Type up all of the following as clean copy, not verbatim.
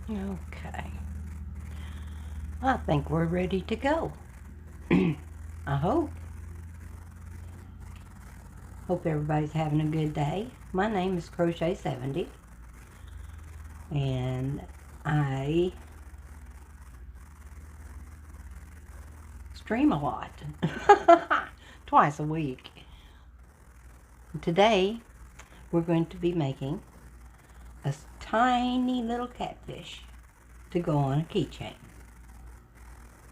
Okay. I think we're ready to go. I hope. Hope everybody's having a good day. My name is Crochet70 and I stream a lot. Twice a week. Today we're going to be making a tiny little catfish to go on a keychain.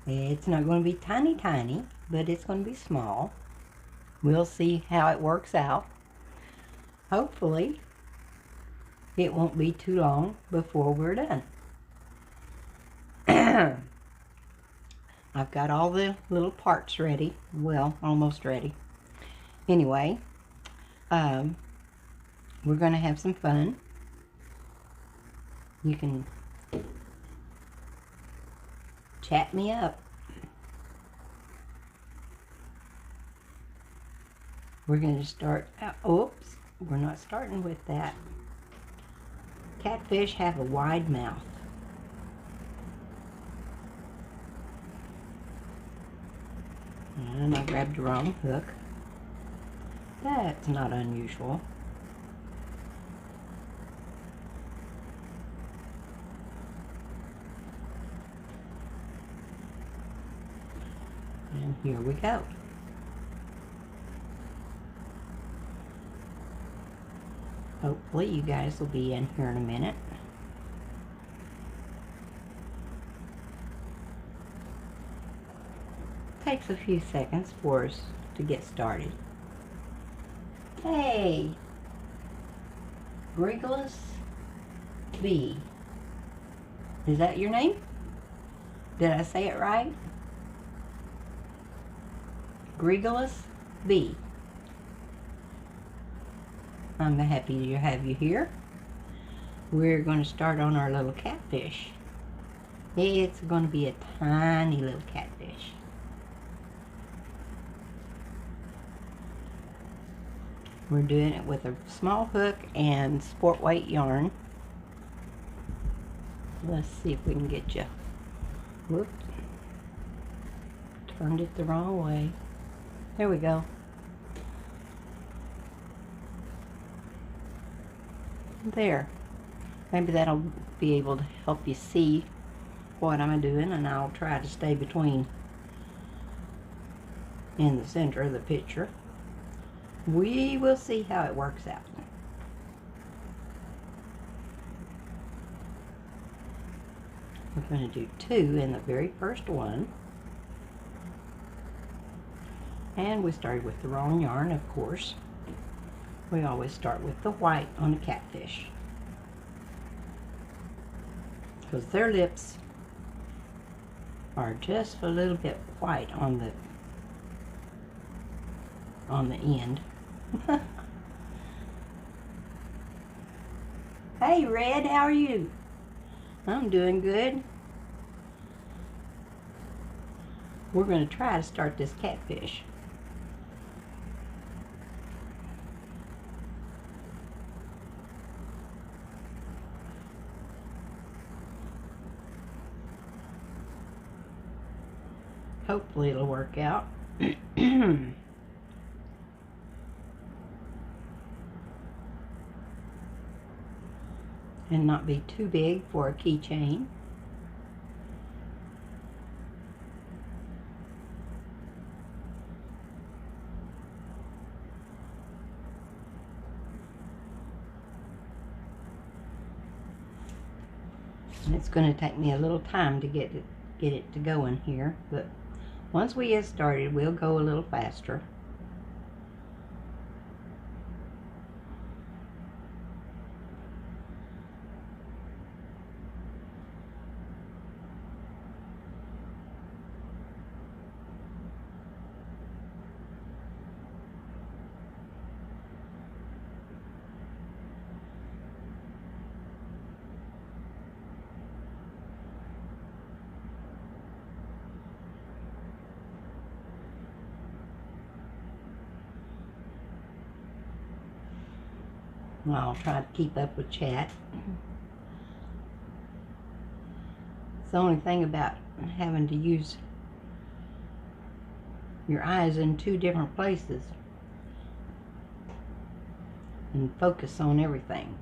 It's not going to be tiny, but it's going to be small. We'll see how it works out. Hopefully, it won't be too long before we're done. I've got all the little parts ready. Well, almost ready. Anyway, we're going to have some fun. You can chat me up. We're going to start, oops, we're not starting with that. Catfish have a wide mouth. And I grabbed the wrong hook. That's not unusual. And here we go. Hopefully you guys will be in here in a minute. Takes a few seconds for us to get started. Hey, Gregulus B. Is that your name? Did I say it right? Gregulus B. I'm happy to have you here. We're going to start on our little catfish. It's going to be a tiny little catfish. We're doing it with a small hook and sport weight yarn. Let's see if we can get you. Whoops. Turned it the wrong way. There we go. There. Maybe that'll be able to help you see what I'm doing, and I'll try to stay between in the center of the picture. We will see how it works out. We're going to do 2 in the very first one. And we started with the wrong yarn, of course. We always start with the white on a catfish, because their lips are just a little bit white on the end. Hey Red, how are you? I'm doing good. We're going to try to start this catfish. Hopefully it'll work out. And not be too big for a keychain. And it's going to take me a little time to get it to going here, but once we get started, we'll go a little faster. I'll try to keep up with chat. the only thing about having to use your eyes in two different places and focus on everything.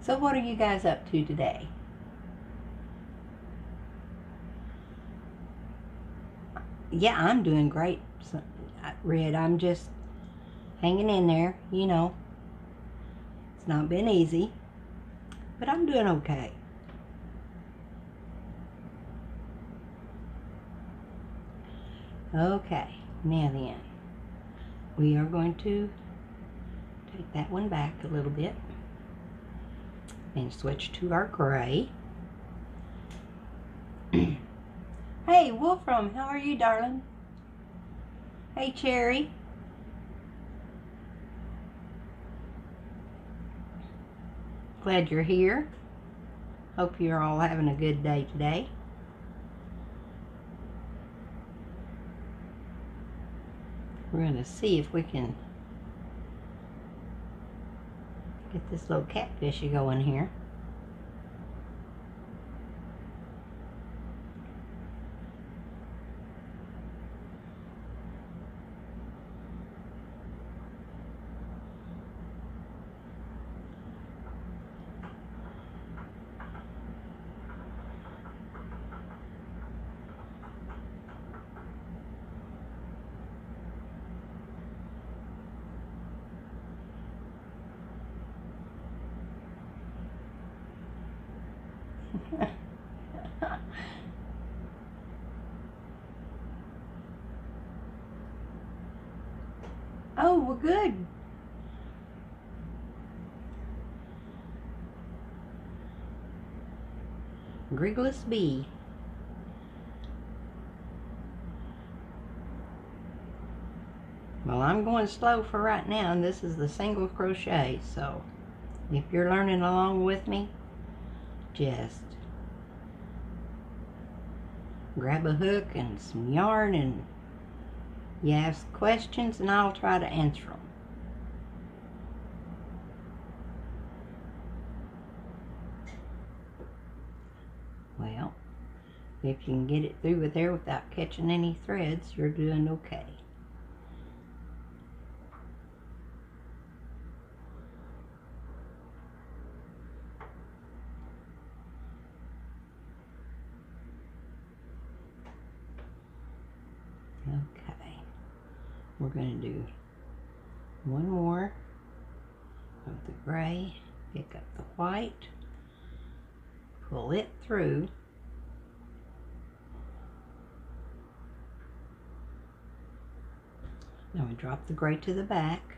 So what are you guys up to today? Yeah, I'm doing great, Red. I'm just hanging in there, you know. It's not been easy, but I'm doing okay. Okay, now then, we are going to take that one back a little bit and switch to our gray. Hey, Wolfram, how are you, darling? Hey, Cherry. Glad you're here. Hope you're all having a good day today. We're going to see if we can get this little catfish going here. Oh, well, good. Grigless bee. Well, I'm going slow for right now, and this is the single crochet, so if you're learning along with me, just grab a hook and some yarn and you ask questions and I'll try to answer them. Well, if you can get it through with there without catching any threads, you're doing okay. Okay, we're going to do one more of the gray, pick up the white, pull it through, then we drop the gray to the back,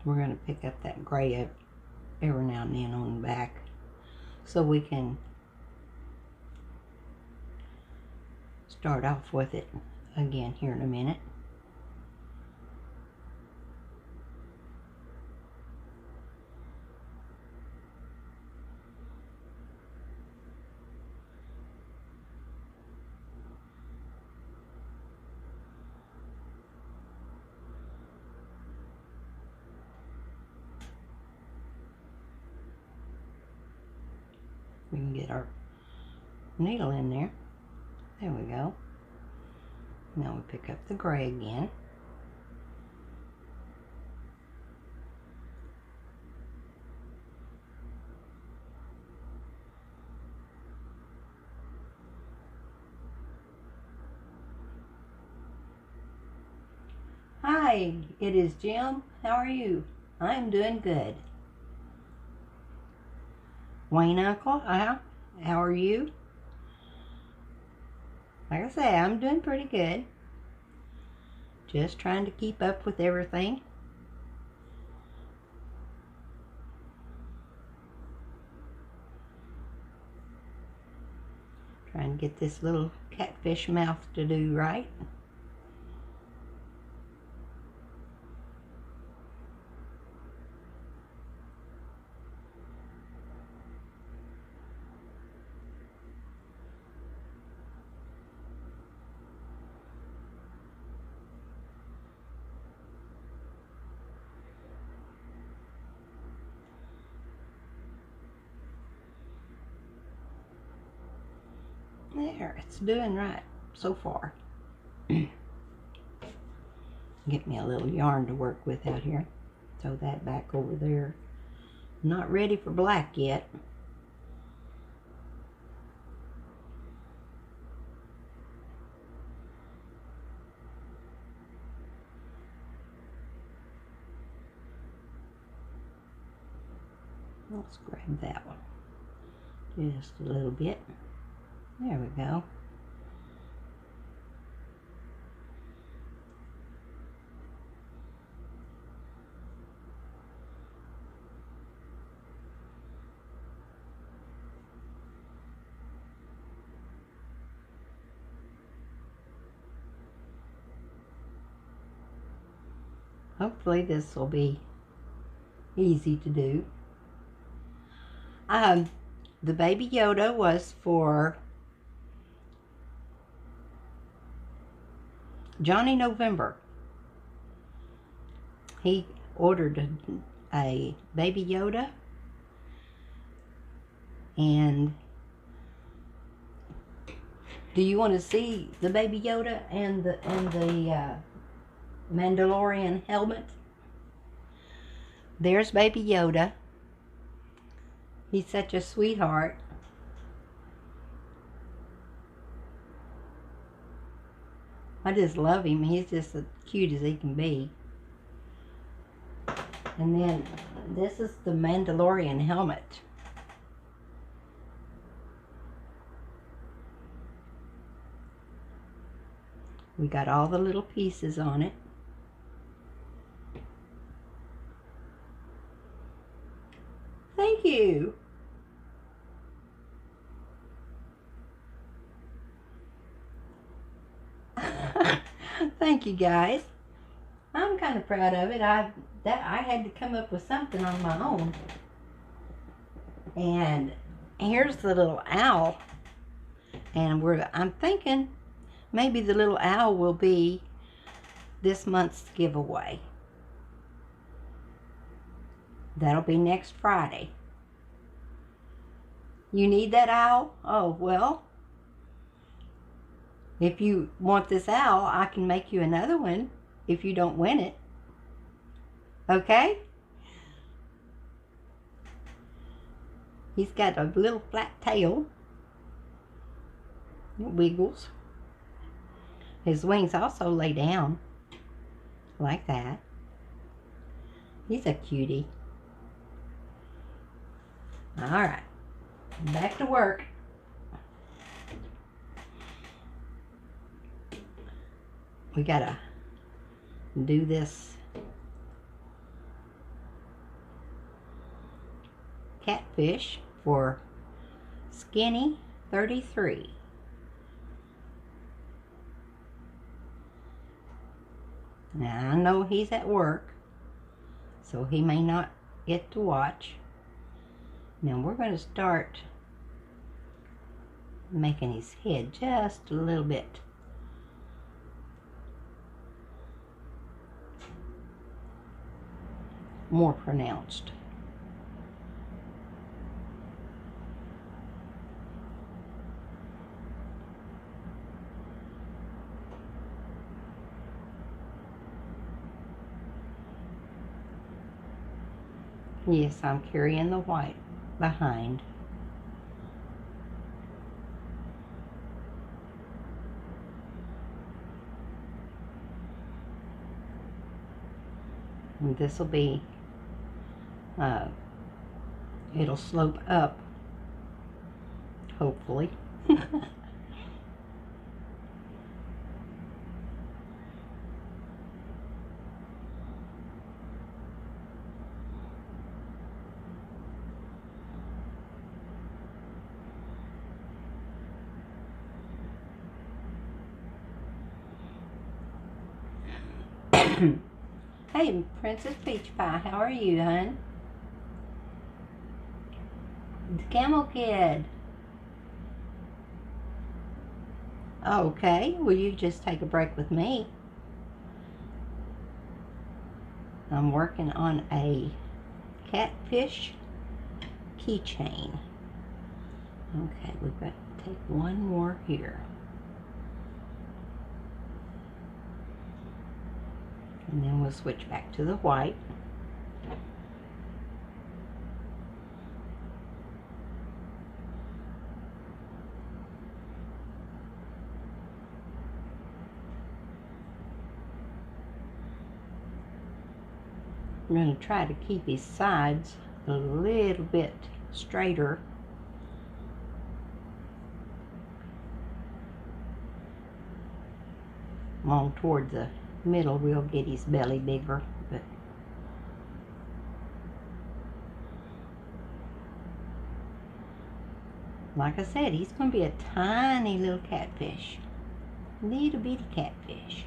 we're going to pick up that gray every now and then on the back so we can start off with it again here in a minute. We can get our needle in there. There we go. Now we pick up the gray again. Hi, it is Jim. How are you? I'm doing good. Wayne Uncle, how are you? Like I say, I'm doing pretty good. Just trying to keep up with everything. Trying to get this little catfish mouth to do right. There, it's doing right so far. Get me a little yarn to work with out here. Throw that back over there. Not ready for black yet. Let's grab that one. Just a little bit. There we go. Hopefully this will be easy to do. The Baby Yoda was for Johnny November. He ordered a Baby Yoda, and do you want to see the Baby Yoda and the Mandalorian helmet? There's Baby Yoda. He's such a sweetheart. I just love him. He's just as cute as he can be. And then this is the Mandalorian helmet. We got all the little pieces on it. Thank you. Thank you, guys. I'm kind of proud of it. I had to come up with something on my own. And here's the little owl. And I'm thinking maybe the little owl will be this month's giveaway. That'll be next Friday. You need that owl? Oh, well, if you want this owl, I can make you another one if you don't win it. Okay? He's got a little flat tail. It wiggles. His wings also lay down like that. He's a cutie. All right, back to work. We gotta do this catfish for Skinny 33. Now I know he's at work, so he may not get to watch. Now we're going to start making his head just a little bit more pronounced. Yes, I'm carrying the white behind. And this will be, it'll slope up, hopefully. Hey, Princess Peach Pie, how are you, hon? The Camel Kid. Okay, will you just take a break with me? I'm working on a catfish keychain. Okay, we've got to take one more here. And then we'll switch back to the white. I'm going to try to keep his sides a little bit straighter. Along toward the middle, we'll get his belly bigger. But like I said, he's going to be a tiny little catfish. Little bitty catfish.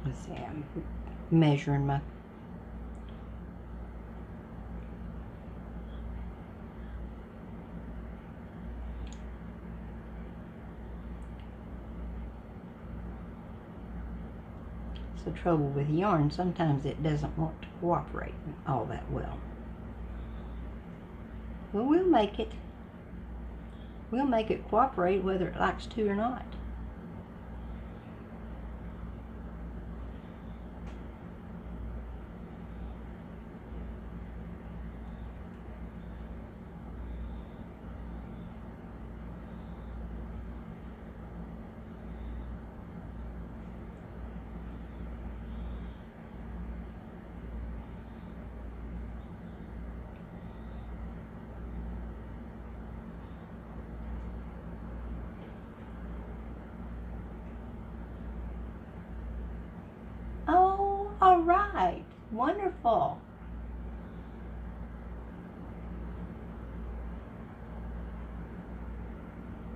Let's see, I'm measuring my the trouble with yarn. Sometimes it doesn't want to cooperate all that well. Well, we'll make it. We'll make it cooperate whether it likes to or not. Oh, all right. Wonderful.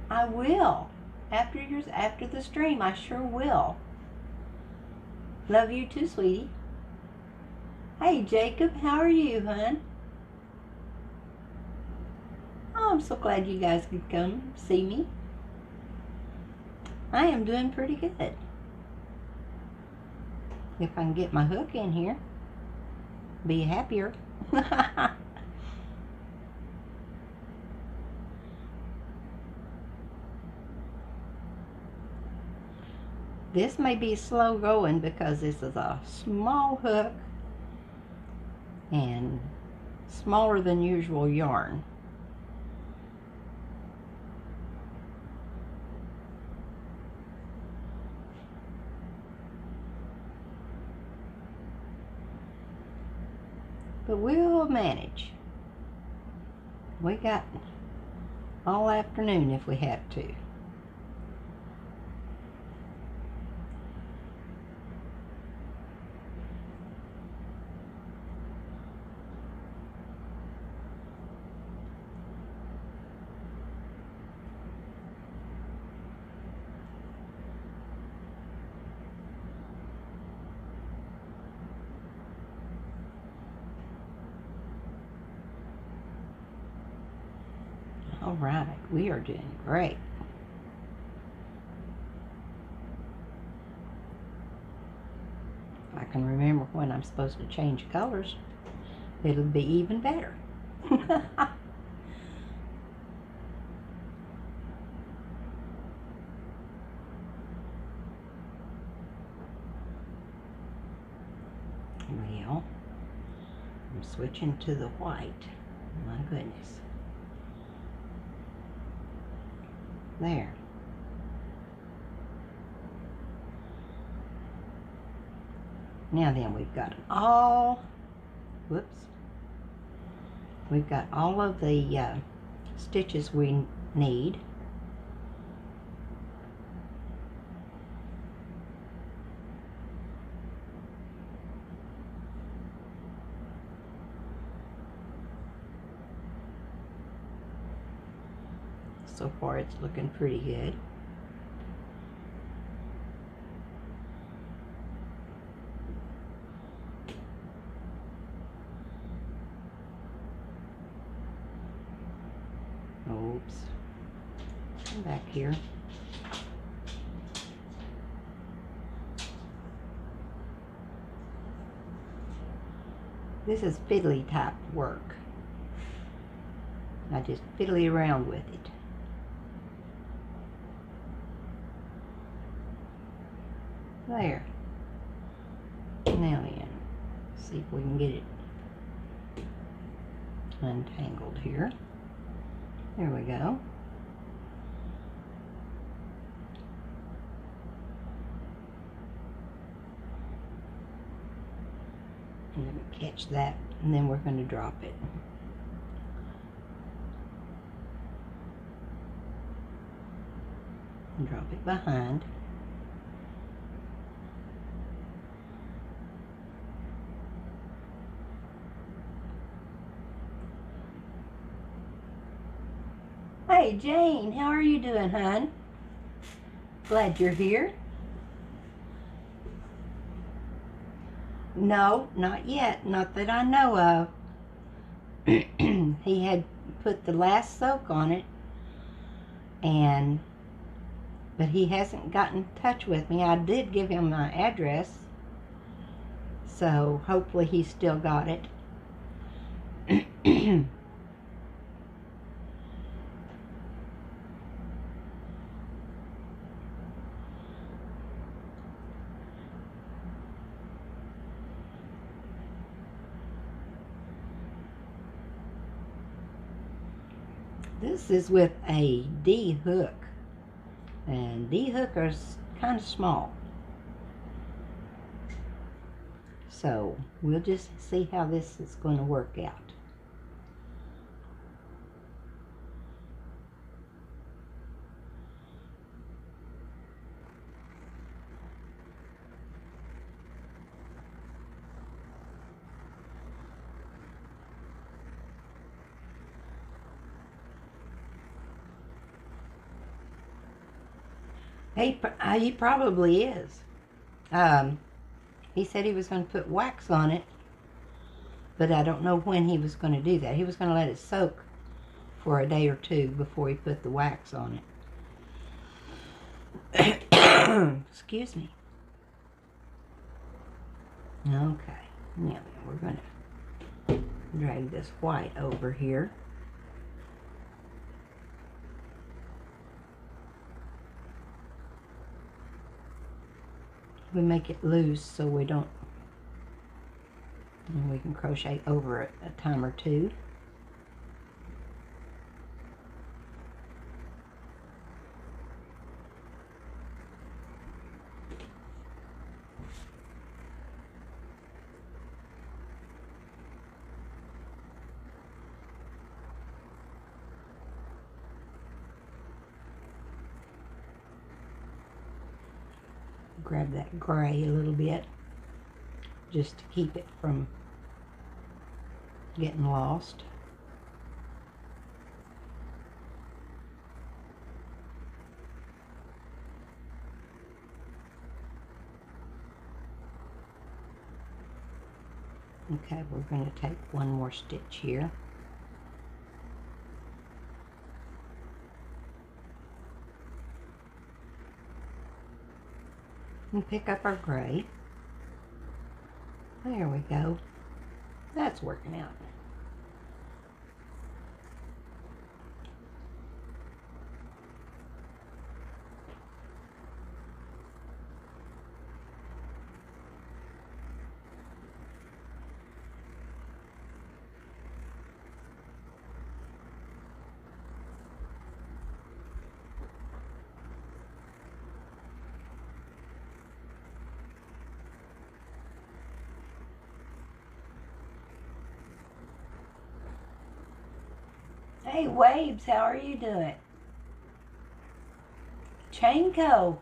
I will. After the stream, I sure will. Love you too, sweetie. Hey, Jacob, how are you, hon? Oh, I'm so glad you guys could come see me. I am doing pretty good. If I can get my hook in here, be happier. This may be slow going because this is a small hook and smaller than usual yarn. But we'll manage. We got all afternoon if we have to. All right, we are doing great. If I can remember when I'm supposed to change colors, it'll be even better. Well, I'm switching to the white. My goodness. There. Now then, we've got all, we've got all of the stitches we need. so far it's looking pretty good. Oops. Come back here. This is fiddly type work. I just fiddly around with it. There. Now then, see if we can get it untangled here. There we go. And then we catch that, and then we're going to drop it. And drop it behind. Hey Jane, how are you doing, hon? Glad you're here. No, not yet. Not that I know of. He had put the last soak on it, but he hasn't gotten in touch with me. I did give him my address, so hopefully he still got it. This is with a D hook, and D hook are kind of small. So we'll just see how this is going to work out. He probably is. He said he was going to put wax on it, but I don't know when he was going to do that. He was going to let it soak for a day or two before he put the wax on it. Excuse me. Okay, now we're going to drag this white over here. We make it loose so we don't, and we can crochet over it a time or two. Grab that gray a little bit just to keep it from getting lost. Okay, we're going to take one more stitch here. And pick up our gray. There we go. That's working out. Hey Waves, how are you doing? Chainco,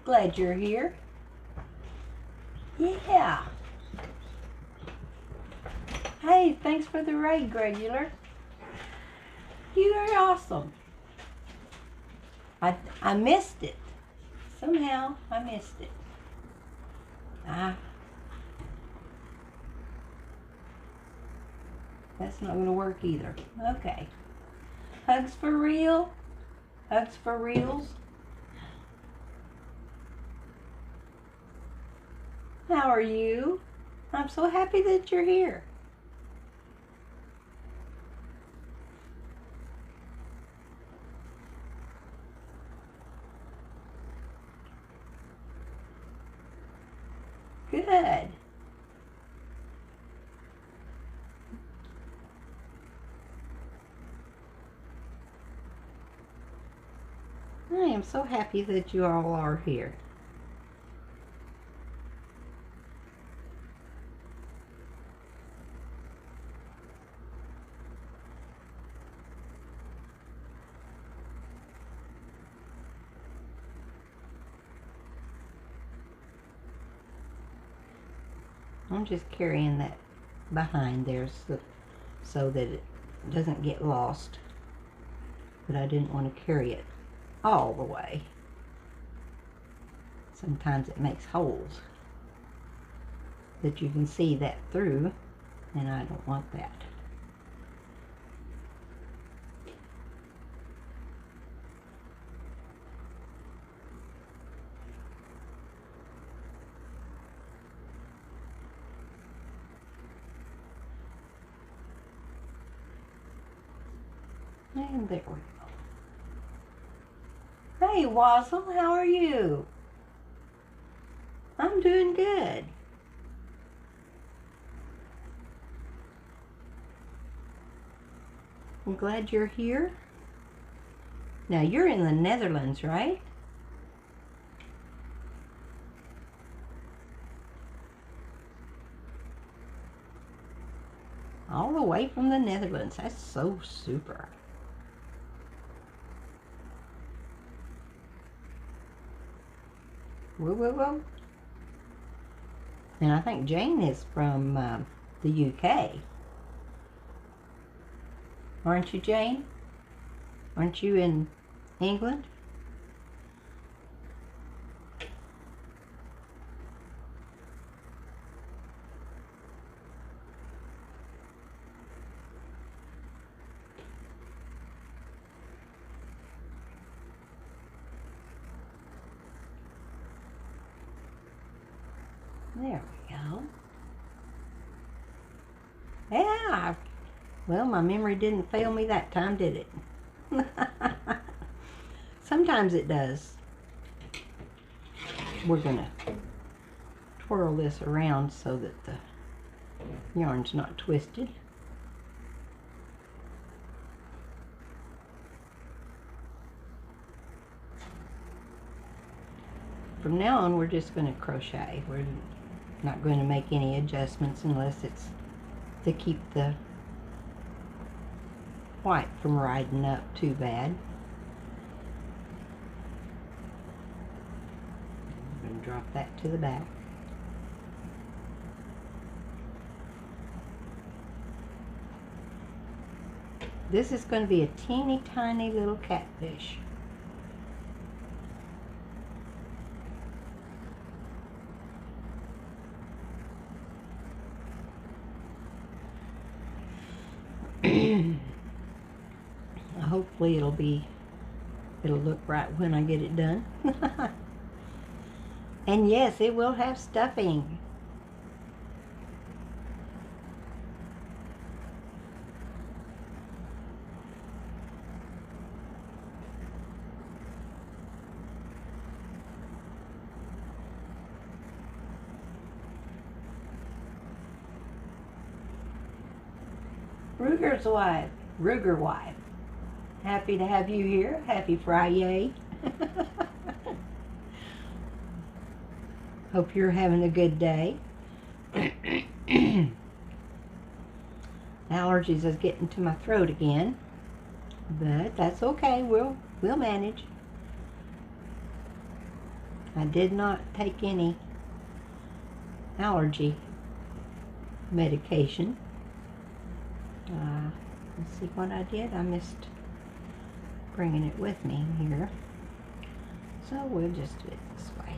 glad you're here. Yeah. Hey, thanks for the raid, Gregular. You are awesome. I missed it. Somehow I missed it. That's not going to work either. Okay. Hugs for real. Hugs for reals. How are you? I'm so happy that you're here. Good. I am so happy that you all are here. I'm just carrying that behind there so that it doesn't get lost. But I didn't want to carry it all the way. Sometimes it makes holes that you can see that through, and I don't want that. And there we go. Hey, Wazzle, how are you? I'm doing good. I'm glad you're here. Now, you're in the Netherlands, right? All the way from the Netherlands. That's so super. Whoa, whoa, whoa. And I think Jane is from the UK. Aren't you, Jane? Aren't you in England? There we go. Yeah. Well, my memory didn't fail me that time, did it? Sometimes it does. We're going to twirl this around so that the yarn's not twisted. From now on, we're just going to crochet. We're not going to make any adjustments unless it's to keep the white from riding up too bad. I'm going to drop that to the back. This is going to be a teeny tiny little catfish. Hopefully it'll look right when I get it done. And yes, it will have stuffing. Ruger wife. Happy to have you here. Happy Friday. Hope you're having a good day. Allergies is getting to my throat again, but that's okay. We'll manage. I did not take any allergy medication. Let's see what I did. I missed bringing it with me here. So we'll just do it this way.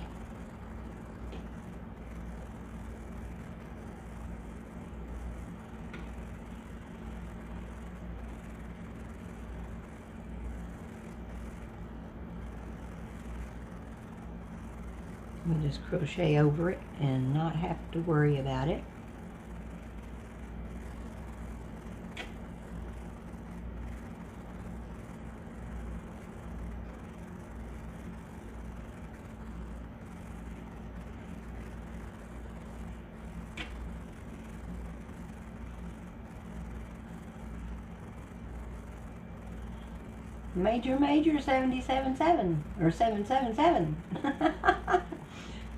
We'll just crochet over it and not have to worry about it. Major, major, 777 or 777.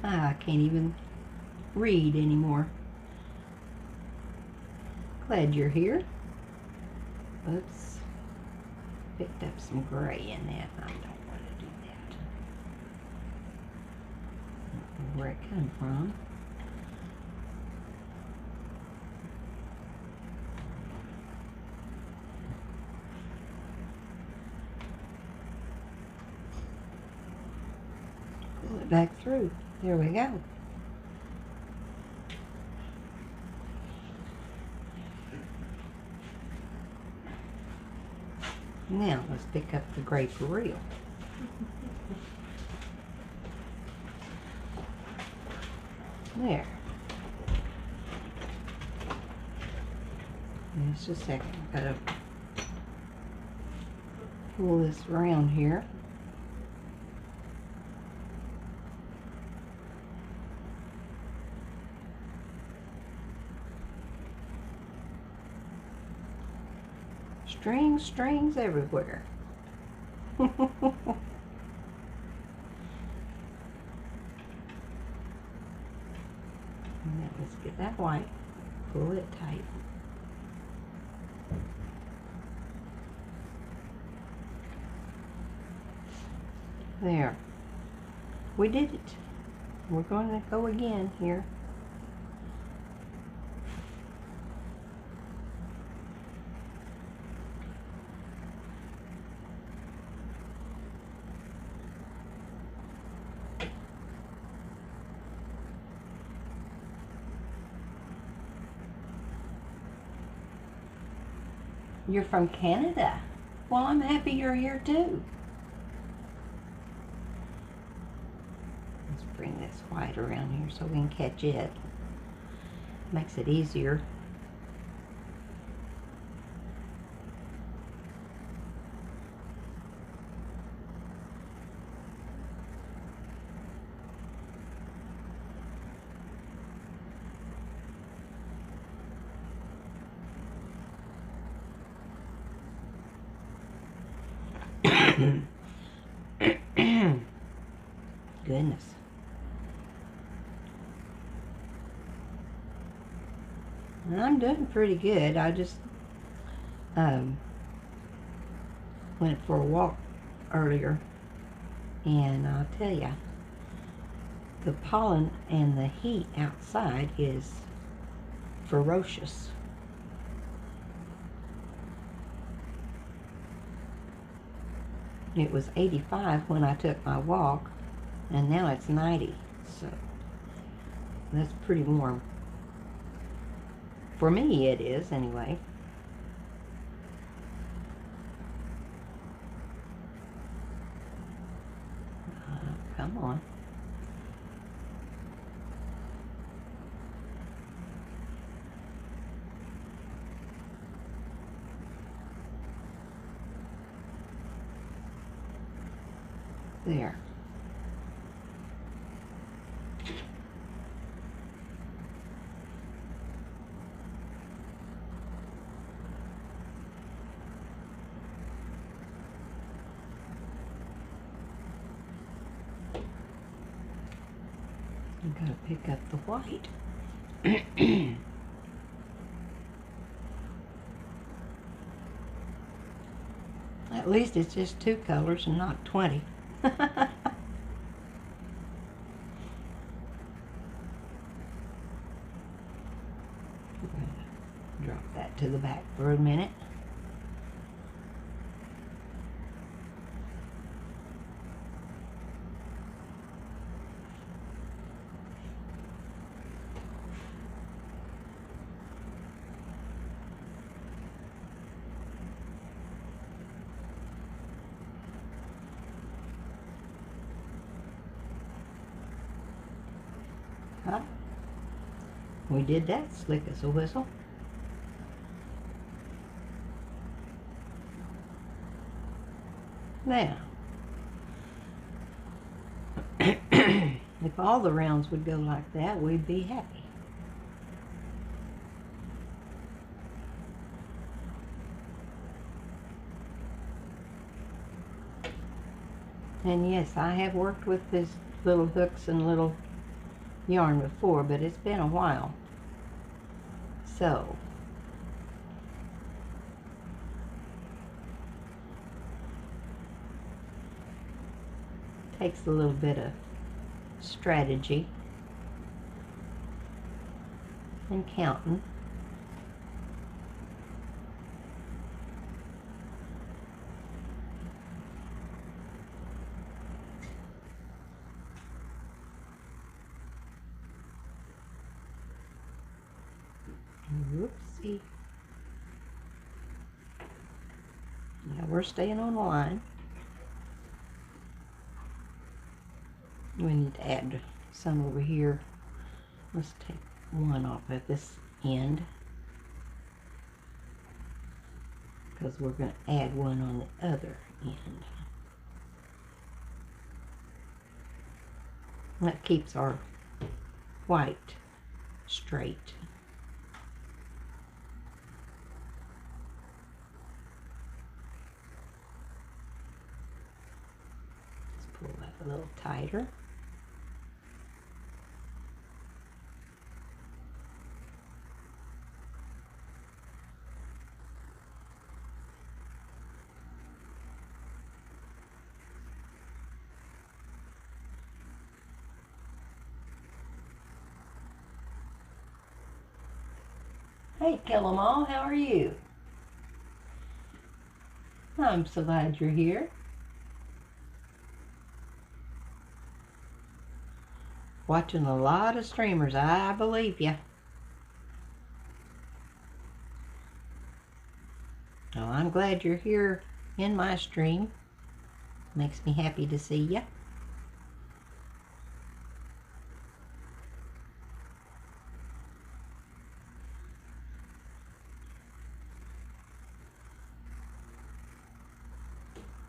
I can't even read anymore. Glad you're here. Oops. Picked up some gray in that. I don't want to do that. Don't know where it came from. Pull it back through. There we go. Now let's pick up the gray for real. There. Just a second. I've got to pull this around here. Strings, strings everywhere. Now let's get that white, pull it tight. There. We did it. We're going to go again here. You're from Canada. Well, I'm happy you're here too. Let's bring this white around here so we can catch it. Makes it easier. Goodness. I'm doing pretty good. I just went for a walk earlier, and I'll tell you, the pollen and the heat outside is ferocious. It was 85 when I took my walk, and now it's 90, so that's pretty warm. For me it is, anyway. Come on. There. I'm going to pick up the white. At least it's just 2 colors and not 20. Drop that to the back for a minute. Huh? We did that slick as a whistle. Now, if all the rounds would go like that, we'd be happy. And yes, I have worked with this little hooks and little yarn before, but it's been a while. So, takes a little bit of strategy and counting. Whoopsie. Yeah, we're staying on the line. We need to add some over here. Let's take one off at this end, because we're going to add one on the other end. That keeps our white straight. Let's pull that a little tighter. Hey, Kill 'em all, how are you? I'm so glad you're here. Watching a lot of streamers, I believe ya. Oh, I'm glad you're here in my stream. Makes me happy to see ya.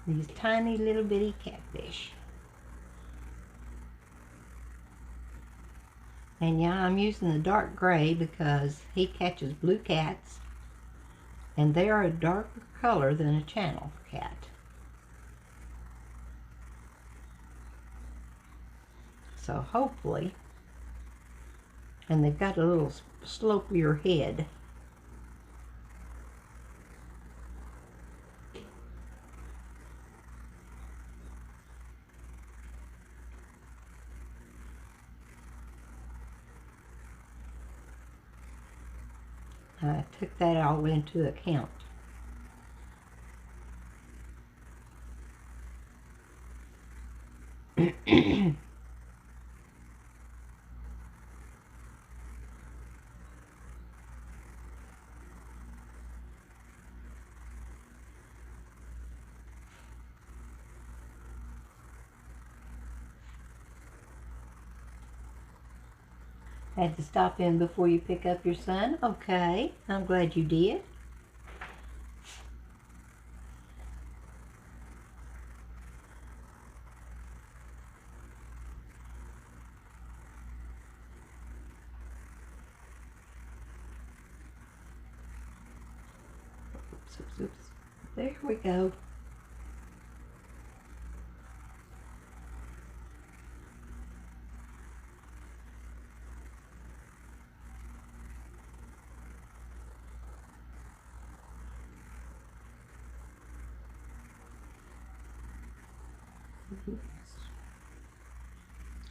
These tiny little bitty catfish. And yeah, I'm using the dark gray because he catches blue cats, and they are a darker color than a channel cat. So hopefully, and they've got a little slopier head. I took that all into account. Had to stop in before you pick up your son? Okay, I'm glad you did. Oops, oops, oops. There we go.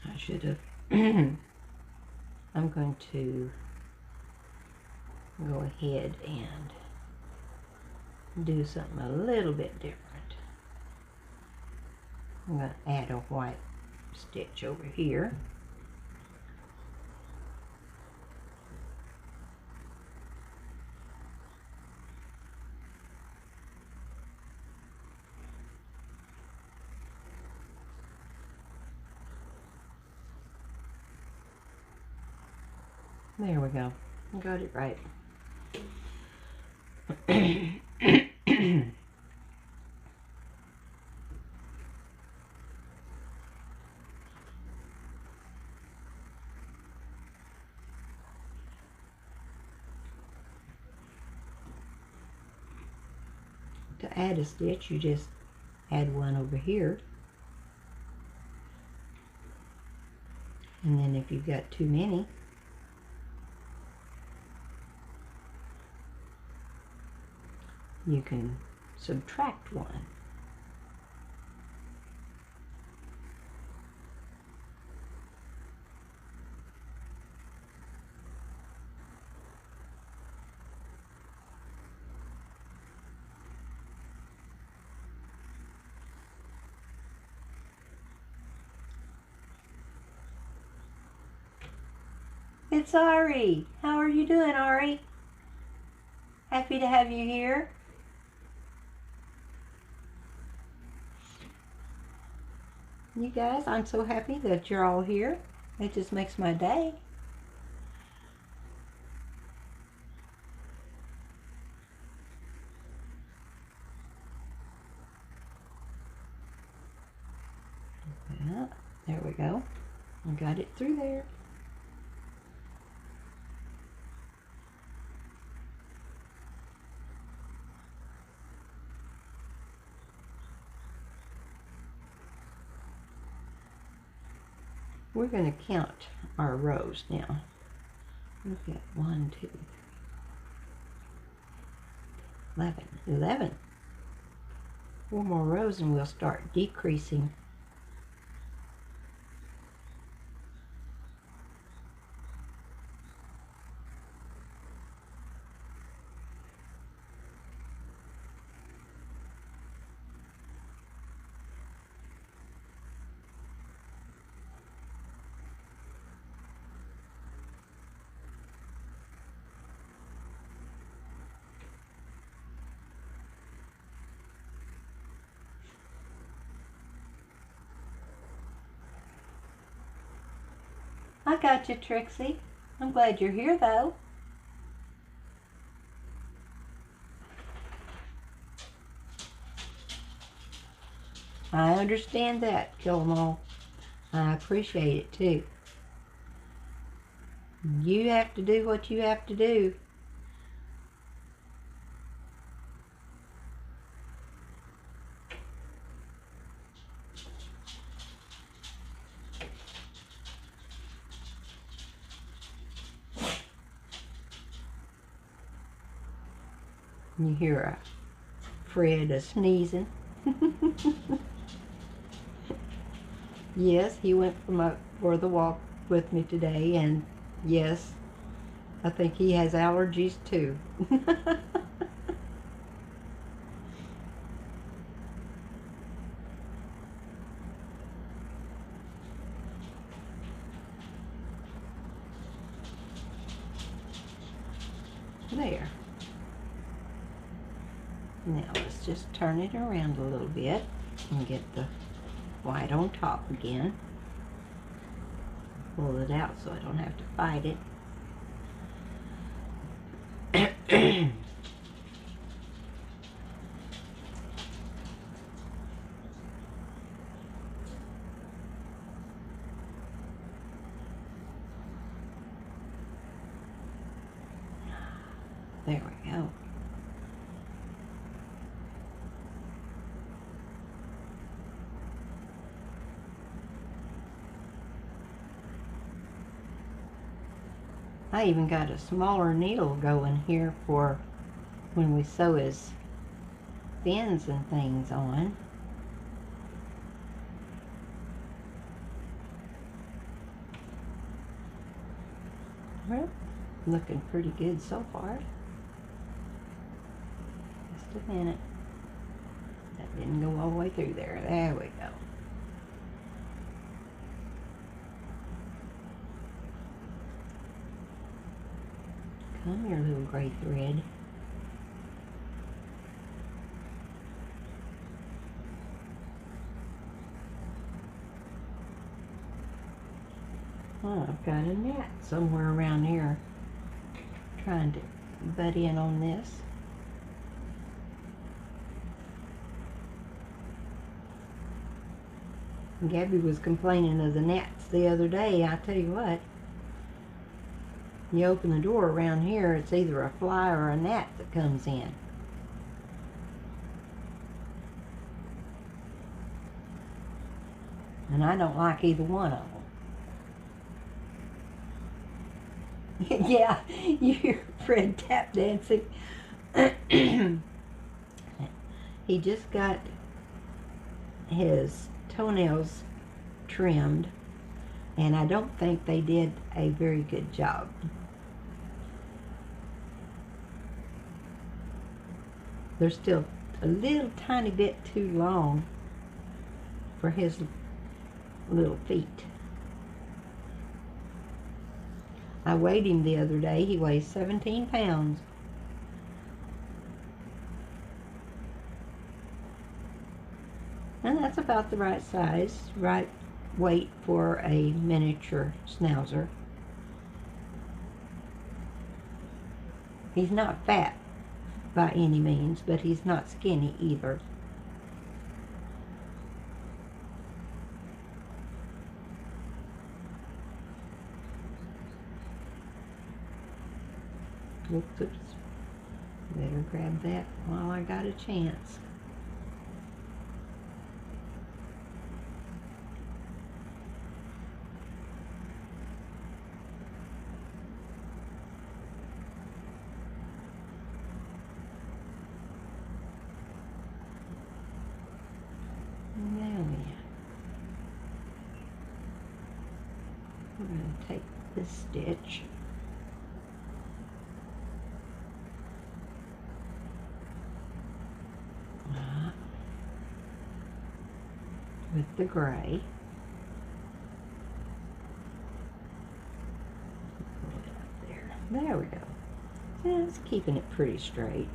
I should have. I'm going to go ahead and do something a little bit different. I'm going to add a white stitch over here. There we go. Got it right. To add a stitch, you just add one over here. And then if you've got too many, you can subtract one. It's Ari. How are you doing, Ari? Happy to have you here. You guys, I'm so happy that you're all here. It just makes my day. Yeah, there we go. I got it through there. We're going to count our rows now. We've got 1, 2, 11. 11. 4 more rows and we'll start decreasing. I got you, Trixie. I'm glad you're here, though. I understand that, Kill 'em all. I appreciate it, too. You have to do what you have to do. You hear Fred sneezing. Yes, he went for the walk with me today, and yes, I think he has allergies too. There. Now let's just turn it around a little bit and get the white on top again. Pull it out so I don't have to fight it. There we go. I even got a smaller needle going here for when we sew his fins and things on. Well, looking pretty good so far. Just a minute. That didn't go all the way through there. There we go. Come here, little gray thread. Oh, I've got a gnat somewhere around here trying to butt in on this. Gabby was complaining of the gnats the other day. I tell you what, you open the door around here, it's either a fly or a gnat that comes in. And I don't like either one of them. Yeah, you hear Fred tap dancing. He just got his toenails trimmed, and I don't think they did a very good job. They're still a little tiny bit too long for his little feet. I weighed him the other day. He weighs 17 pounds. And that's about the right size, right weight for a miniature schnauzer. He's not fat by any means, but he's not skinny either. Oops, oops. Better grab that while I got a chance. We're going to take this stitch with the gray. Pull it up there. There we go. Yeah, it's keeping it pretty straight.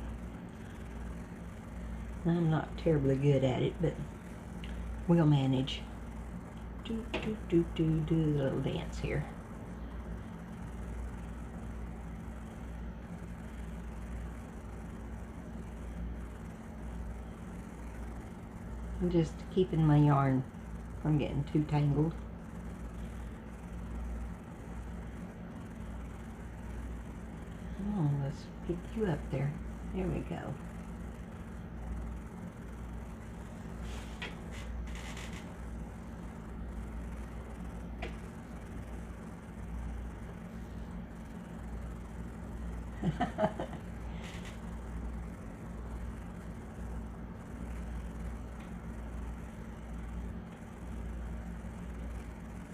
I'm not terribly good at it, but we'll manage. Do a little dance here. I'm just keeping my yarn from getting too tangled. Oh, let's get you up there. There we go.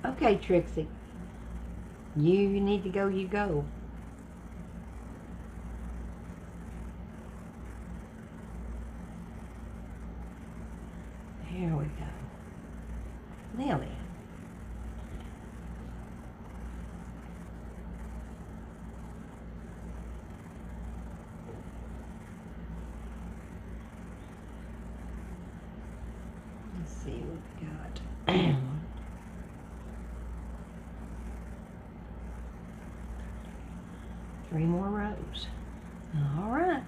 Okay, Trixie. You need to go, you go. There we go. Nelly. Let's see what we got. 3 more rows. All right.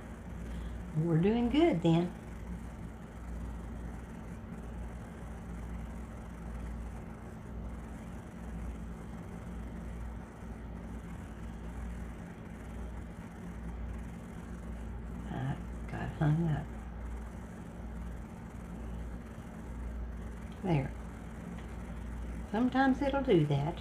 We're doing good then. I got hung up. There. Sometimes it'll do that.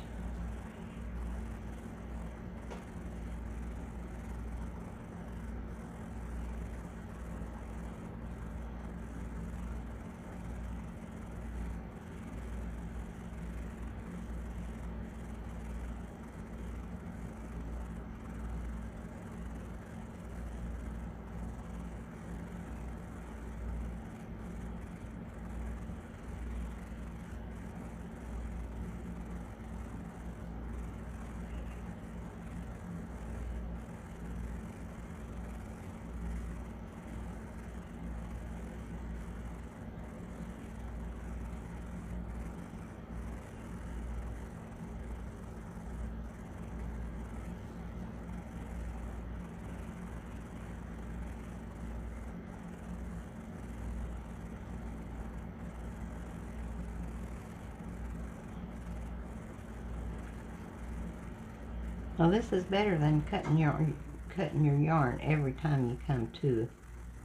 Well, this is better than cutting your yarn every time you come to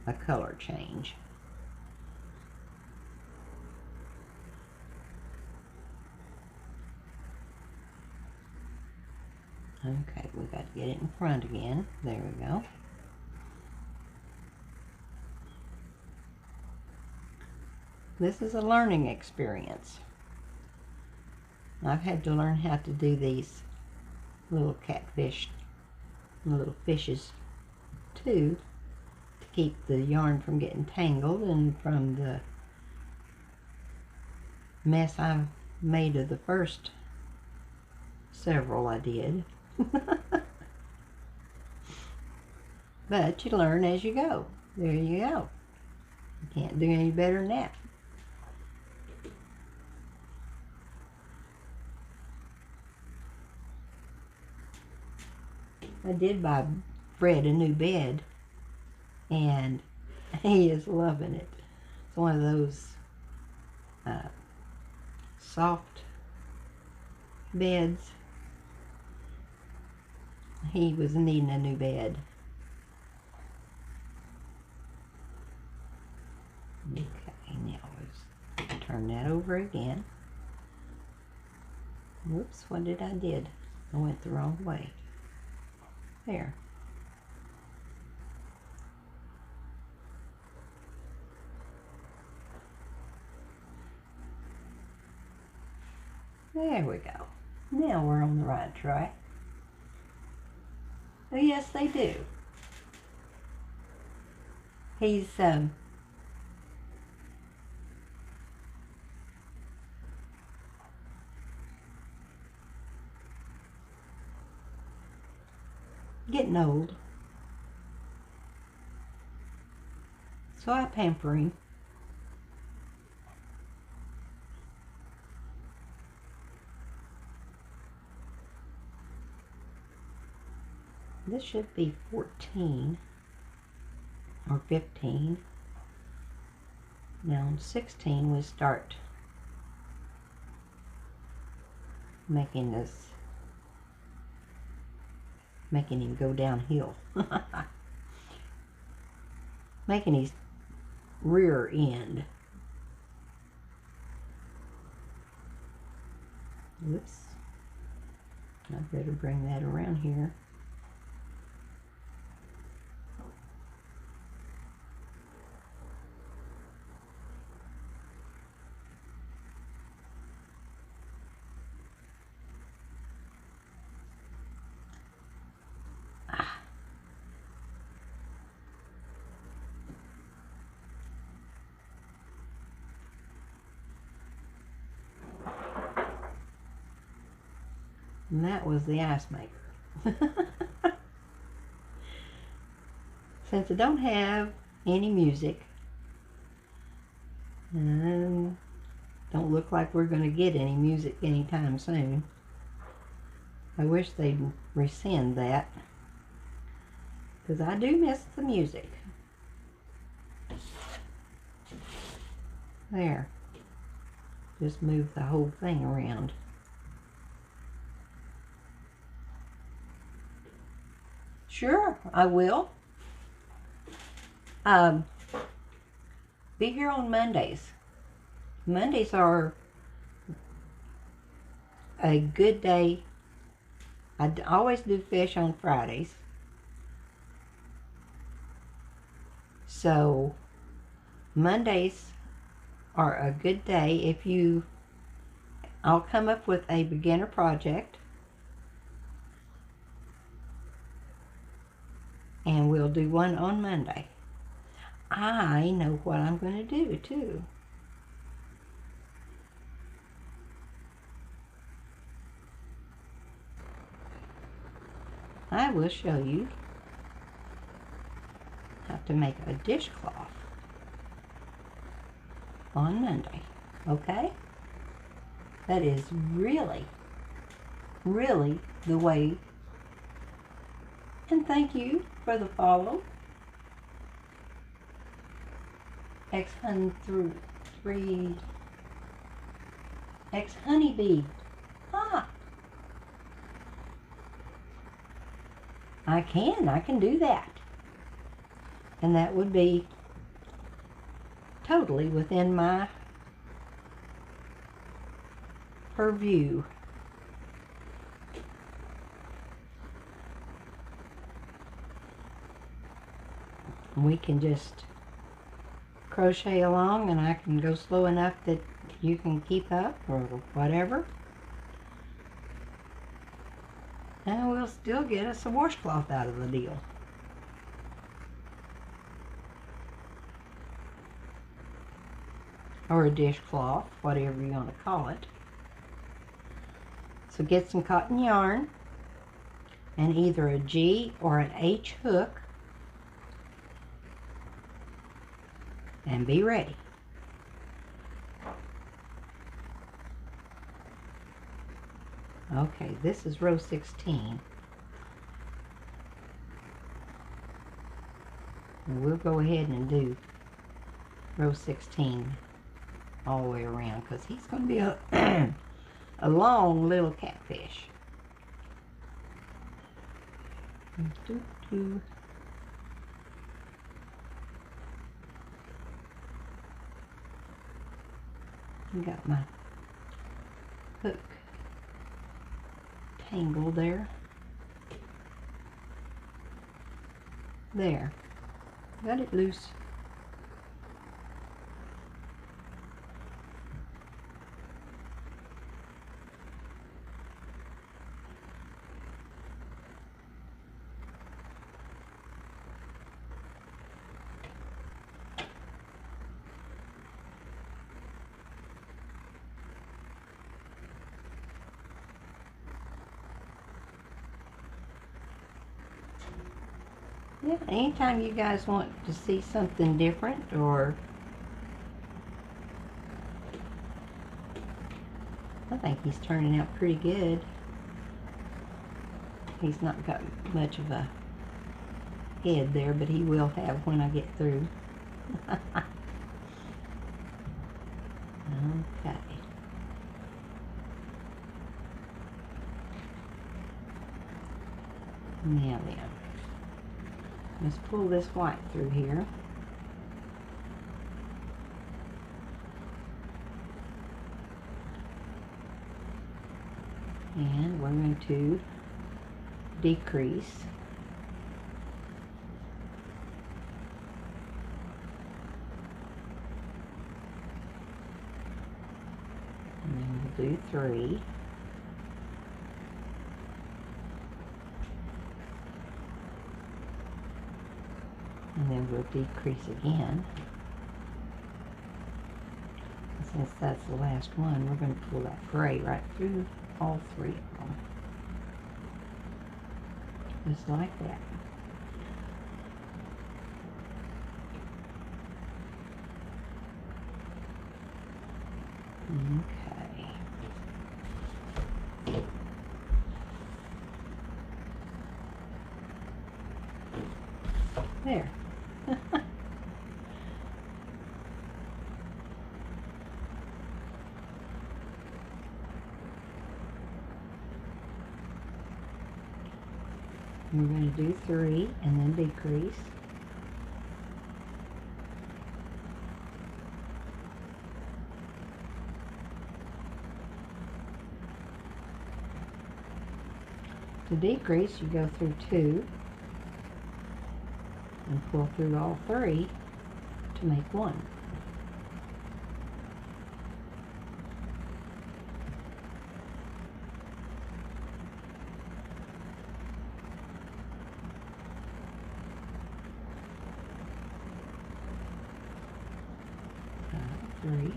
a color change. Okay, we got to get it in front again. There we go. This is a learning experience. I've had to learn how to do these little catfish, little fishes too, to keep the yarn from getting tangled and from the mess I made of the first several I did. But you learn as you go. There you go. You can't do any better than that. I did buy Fred a new bed, and he is loving it. It's one of those soft beds. He was needing a new bed. Okay, now let's turn that over again. Whoops, what did I did? I went the wrong way. There. There we go. Now we're on the right track. Oh, yes, they do. He's getting old, so I pamper him. This should be 14 or 15. Now on 16 we start making him go downhill. Making his rear end. Oops. I better bring that around here. And that was the ice maker. Since I don't have any music, and don't look like we're going to get any music anytime soon, I wish they'd rescind that, because I do miss the music. There. Just move the whole thing around. Sure, I will. Be here on Mondays. Mondays are a good day. I always do fish on Fridays. So Mondays are a good day I'll come up with a beginner project, and we'll do one on Monday. I know what I'm going to do too. I will show you how to make a dishcloth on Monday, okay? That is really, really the way. And thank you for the follow. X Honeybee. Ah. I can do that. And that would be totally within my purview. We can just crochet along, and I can go slow enough that you can keep up or whatever. And we'll still get us a washcloth out of the deal. Or a dishcloth, whatever you want to call it. So get some cotton yarn and either a G or an H hook and be ready. Okay, this is row 16. And we'll go ahead and do row 16 all the way around because he's going to be a, a long little catfish. Got my hook tangled there. There. Got it loose. Yeah, anytime you guys want to see something different, or I think he's turning out pretty good. He's not got much of a head there, but he will have when I get through. Okay. Now then. Let's pull this white through here. And we're going to decrease. And then we'll do 3. And then we'll decrease again. And since that's the last one, we're going to pull that gray right through all 3 of them. Just like that. Okay. There. We're going to do 3 and then decrease. To decrease, you go through 2 and pull through all 3 to make 1. Three.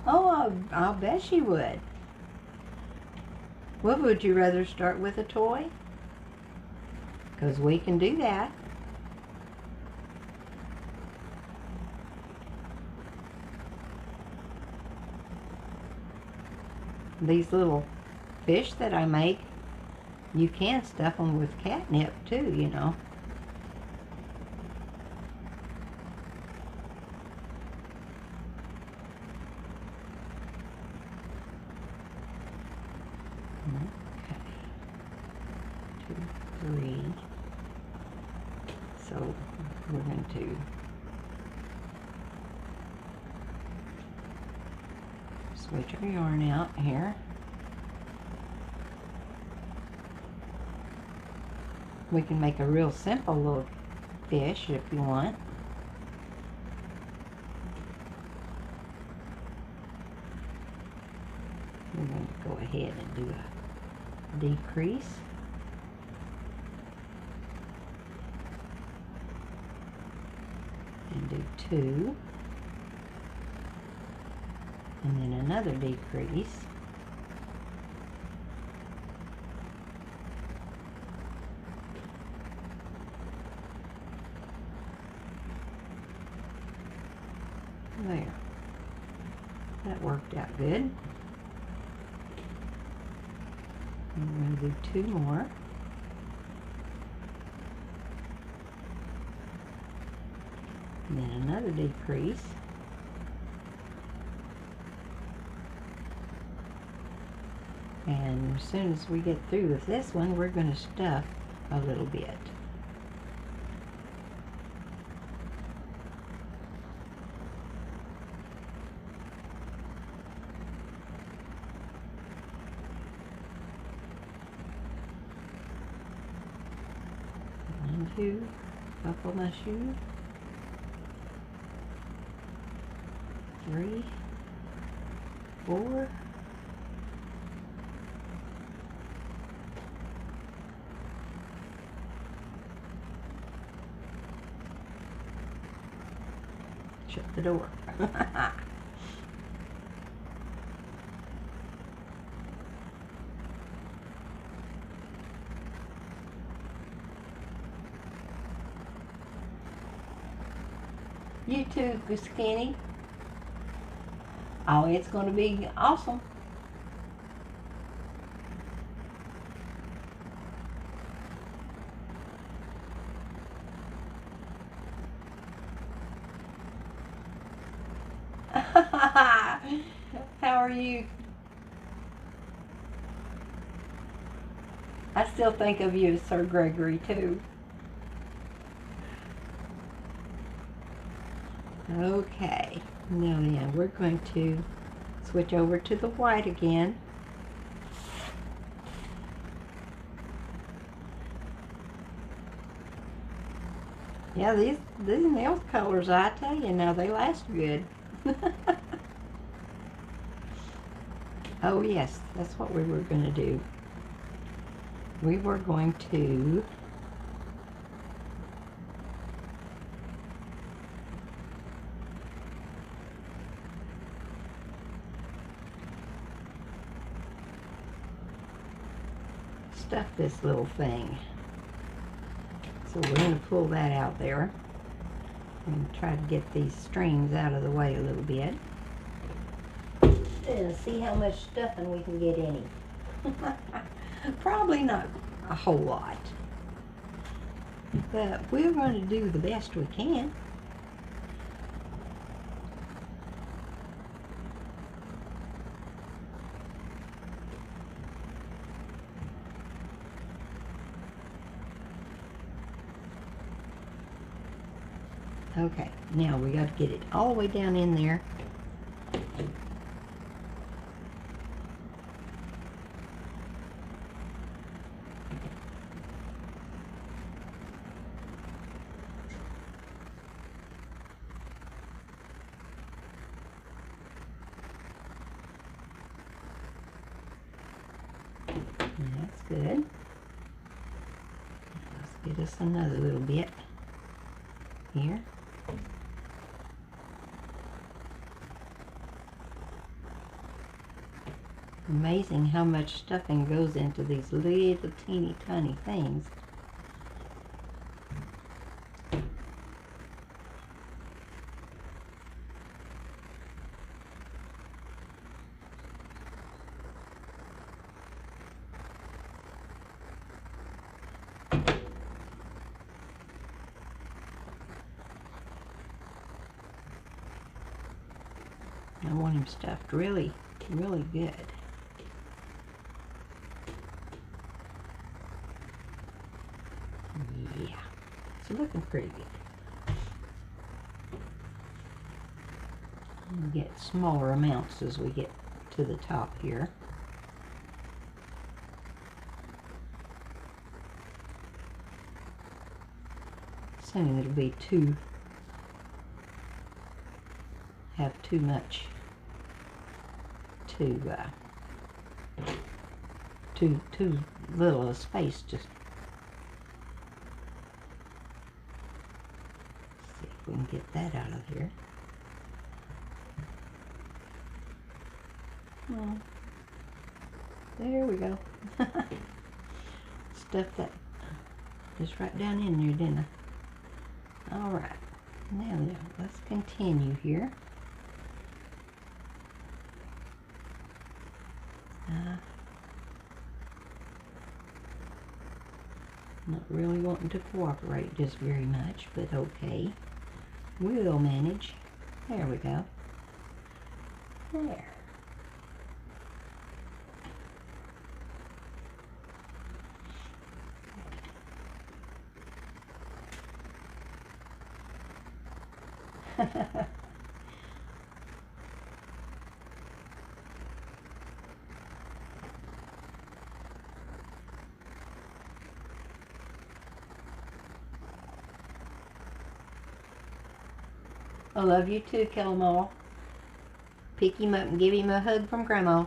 Oh, I'll bet you would. Well, would you rather start with a toy? Because we can do that. these little fish that I make, you can stuff them with catnip too, you know. Okay. 2, 3. So we're going to switch our yarn out here. We can make a real simple little fish if you want. We're going to go ahead and do a decrease. And do 2. And then another decrease. There. That worked out good. I'm going to do 2 more. And then another decrease. And as soon as we get through with this one, we're going to stuff a little bit. One, 2, buckle my shoe. 3, 4. Shut the door. You too, Skinny. Oh, it's going to be awesome. How are you? I still think of you as Sir Gregory too. Okay, now then, we're going to switch over to the white again. Yeah, these nail colors, I tell you now, they last good. Oh yes, that's what we were going to do. We were going to stuff this little thing. So we're going to pull that out there and try to get these strings out of the way a little bit. And see how much stuffing we can get in him. Probably not a whole lot, but we're going to do the best we can. Okay, now we got to get it all the way down in there. That's good. Let's get us another little bit here. Amazing how much stuffing goes into these little teeny tiny things. I want him stuffed really, really good. Yeah, it's looking pretty good. We'll get smaller amounts as we get to the top here. Soon it'll be have too much too little a space. Just see if we can get that out of here. Well, there we go. Stuff that just right down in there, didn't I? All right, now let's continue here. Not really wanting to cooperate just very much, but okay. We'll manage. There we go. There. I love you too, Kellamall. Pick him up and give him a hug from Grandma.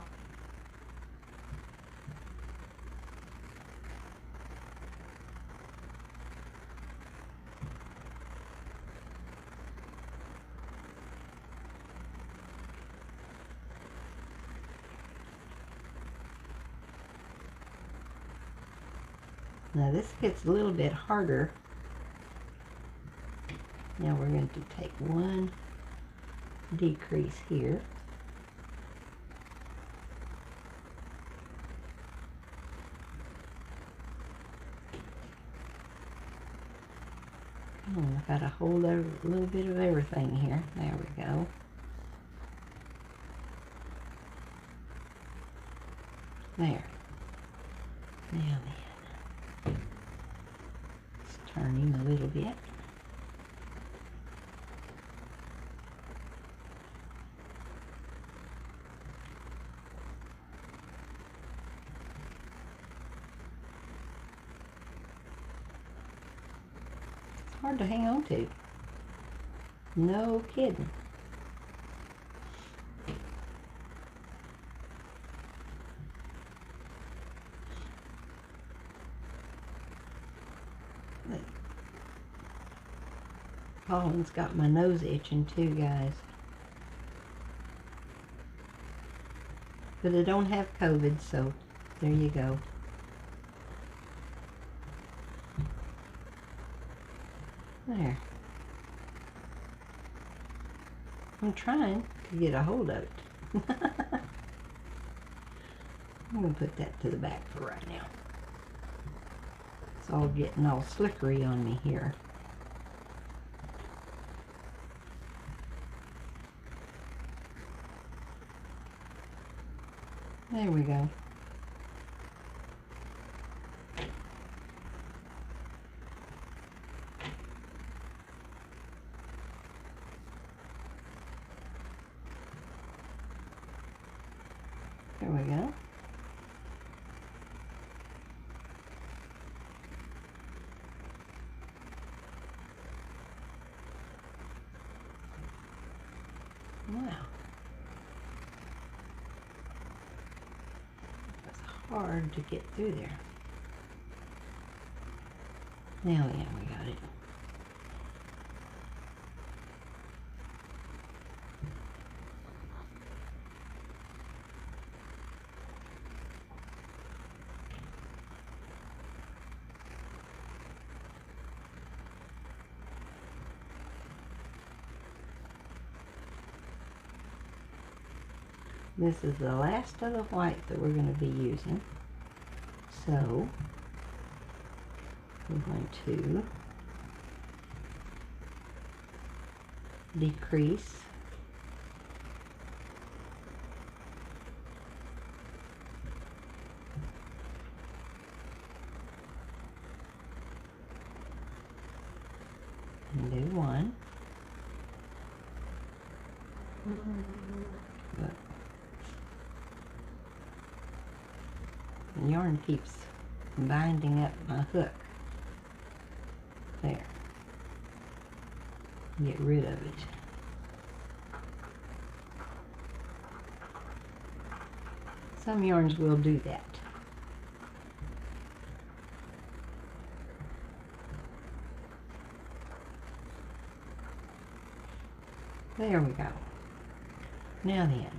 Now this gets a little bit harder. Now we're going to take one decrease here. Oh, I've got to hold a little bit of everything here. There we go. There. Now then, let's turn him a little bit. Hard to hang on to. No kidding. Pollen's got my nose itching too, guys. But I don't have COVID, so there you go. There. I'm trying to get a hold of it. I'm going to put that to the back for right now. It's all getting all slickery on me here. There we go. There we go. Wow. It's hard to get through there. Now, yeah, we got it. This is the last of the white that we're going to be using. So, we're going to decrease one. Look. The yarn keeps binding up my hook. There. Get rid of it. Some yarns will do that. There we go. Now then,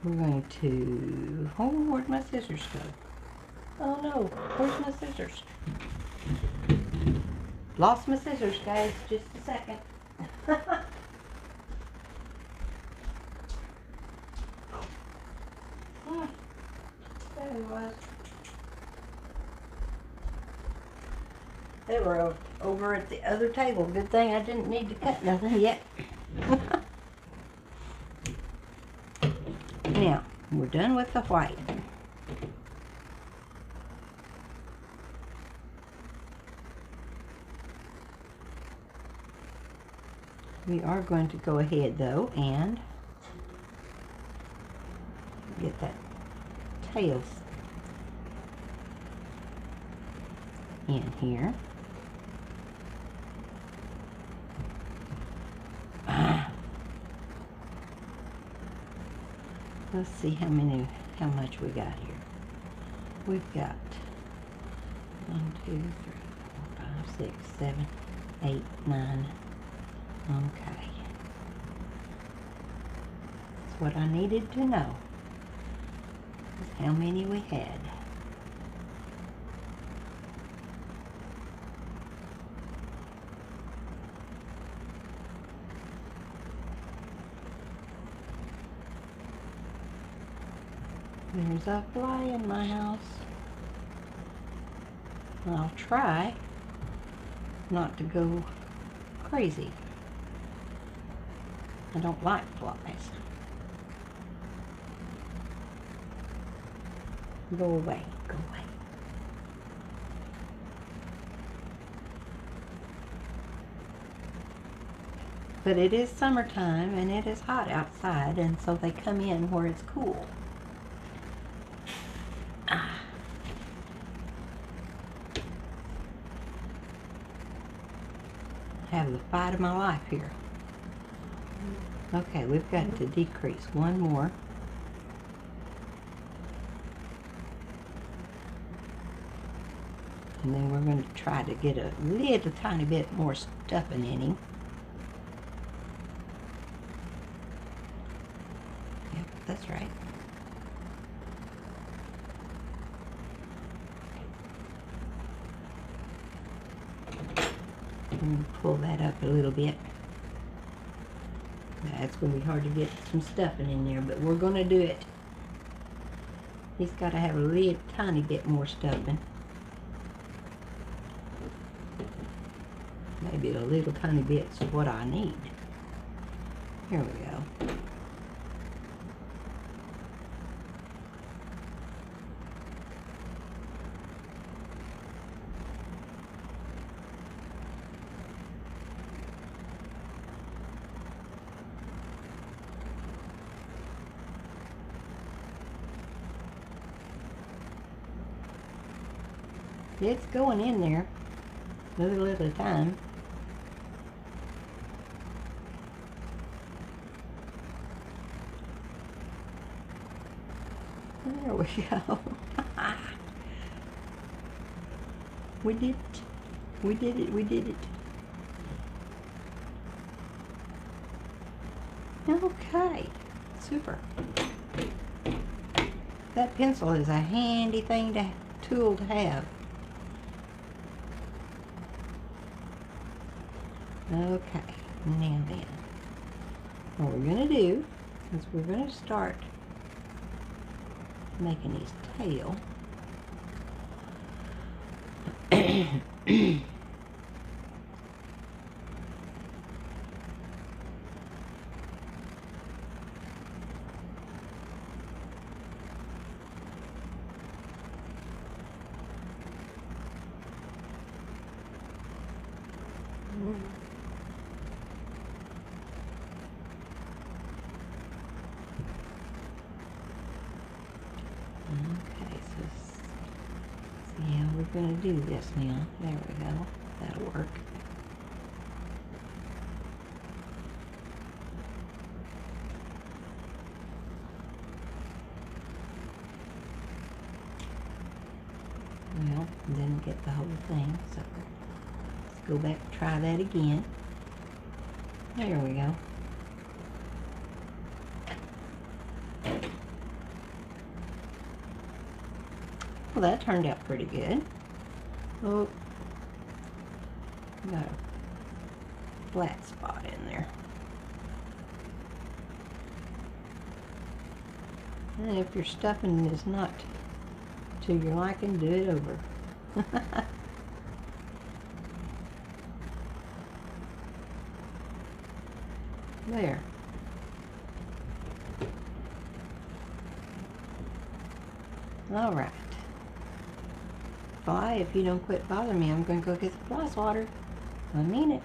we're going to, oh, where'd my scissors go? Oh no, where's my scissors? Lost my scissors, guys, just a second. There it was. They were over at the other table. Good thing I didn't need to cut nothing yet. Now, we're done with the white. We are going to go ahead though and get that tail in here. Let's see how much we got here. We've got 1, 2, 3, 4, 5, 6, 7, 8, 9. Okay. That's what I needed to know. Is how many we had. There's a fly in my house. I'll try not to go crazy. I don't like flies. Go away, go away. But it is summertime and it is hot outside, and so they come in where it's cool. Have the fight of my life here. Okay, we've got to decrease one more. And then we're going to try to get a little tiny bit more stuffing in him. Yep, that's right. And pull that up a little bit. It's going to be hard to get some stuffing in there, but we're going to do it. He's got to have a little tiny bit more stuffing. Maybe a little tiny bit's what I need. Here we go. It's going in there a little at a time. There we go. We did it. We did it. We did it. Okay. Super. That pencil is a handy tool to have. Okay, now then, what we're going to do is we're going to start making his tail. Just see how we're going to do this now. There we go. That'll work. Well, didn't get the whole thing, so let's go back and try that again. There we go. Well, that turned out pretty good. Oh, got a flat spot in there. And if your stuffing is not to your liking, do it over. There. All right. Fly, if you don't quit bothering me, I'm going to go get the fly swatter. I mean it.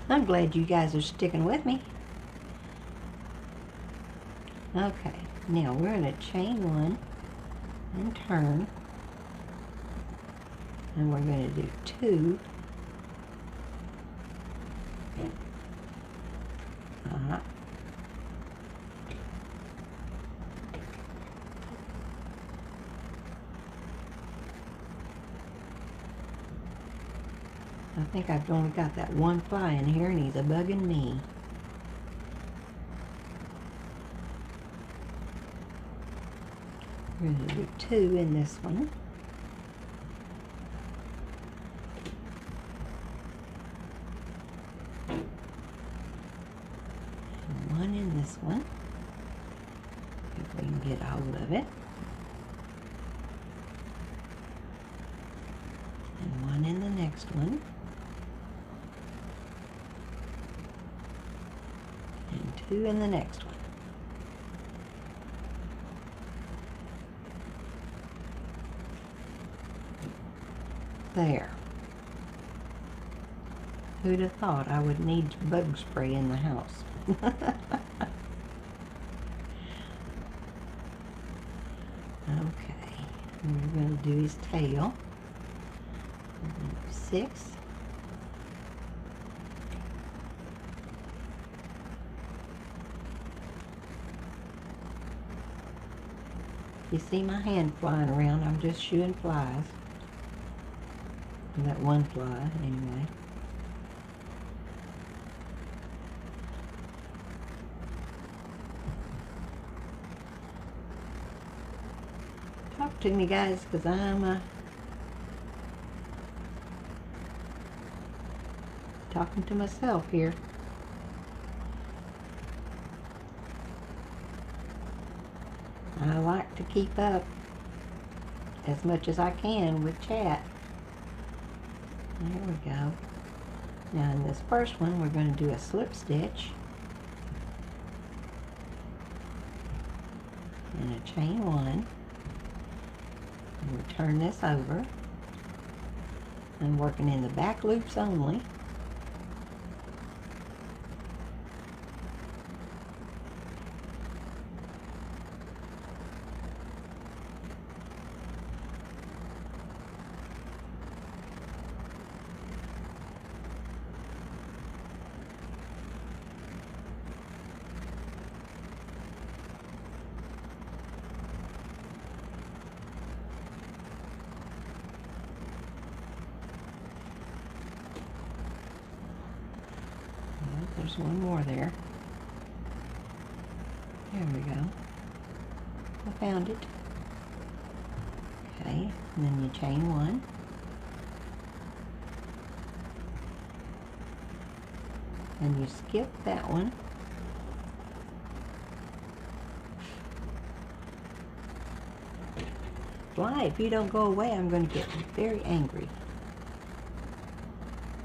I'm glad you guys are sticking with me. Okay, now we're going to chain one and turn. And we're going to do two. I think I've only got that one fly in here and he's a bugging me. We're going to do two in this one. And one in this one. If we can get a hold of it. And one in the next one. And two in the next one. There. Who'd have thought I would need bug spray in the house? Okay, we're going to do his tail. 6. You see my hand flying around, I'm just shooing flies. That one fly, anyway. Talk to me, guys, because I'm talking to myself here. I like to keep up as much as I can with chat. There we go. Now in this first one we're going to do a slip stitch and a chain one, and we turn this over. I'm working in the back loops only. There's one more there. There we go. I found it. Okay, and then you chain one. And you skip that one. Fly, if you don't go away, I'm going to get very angry.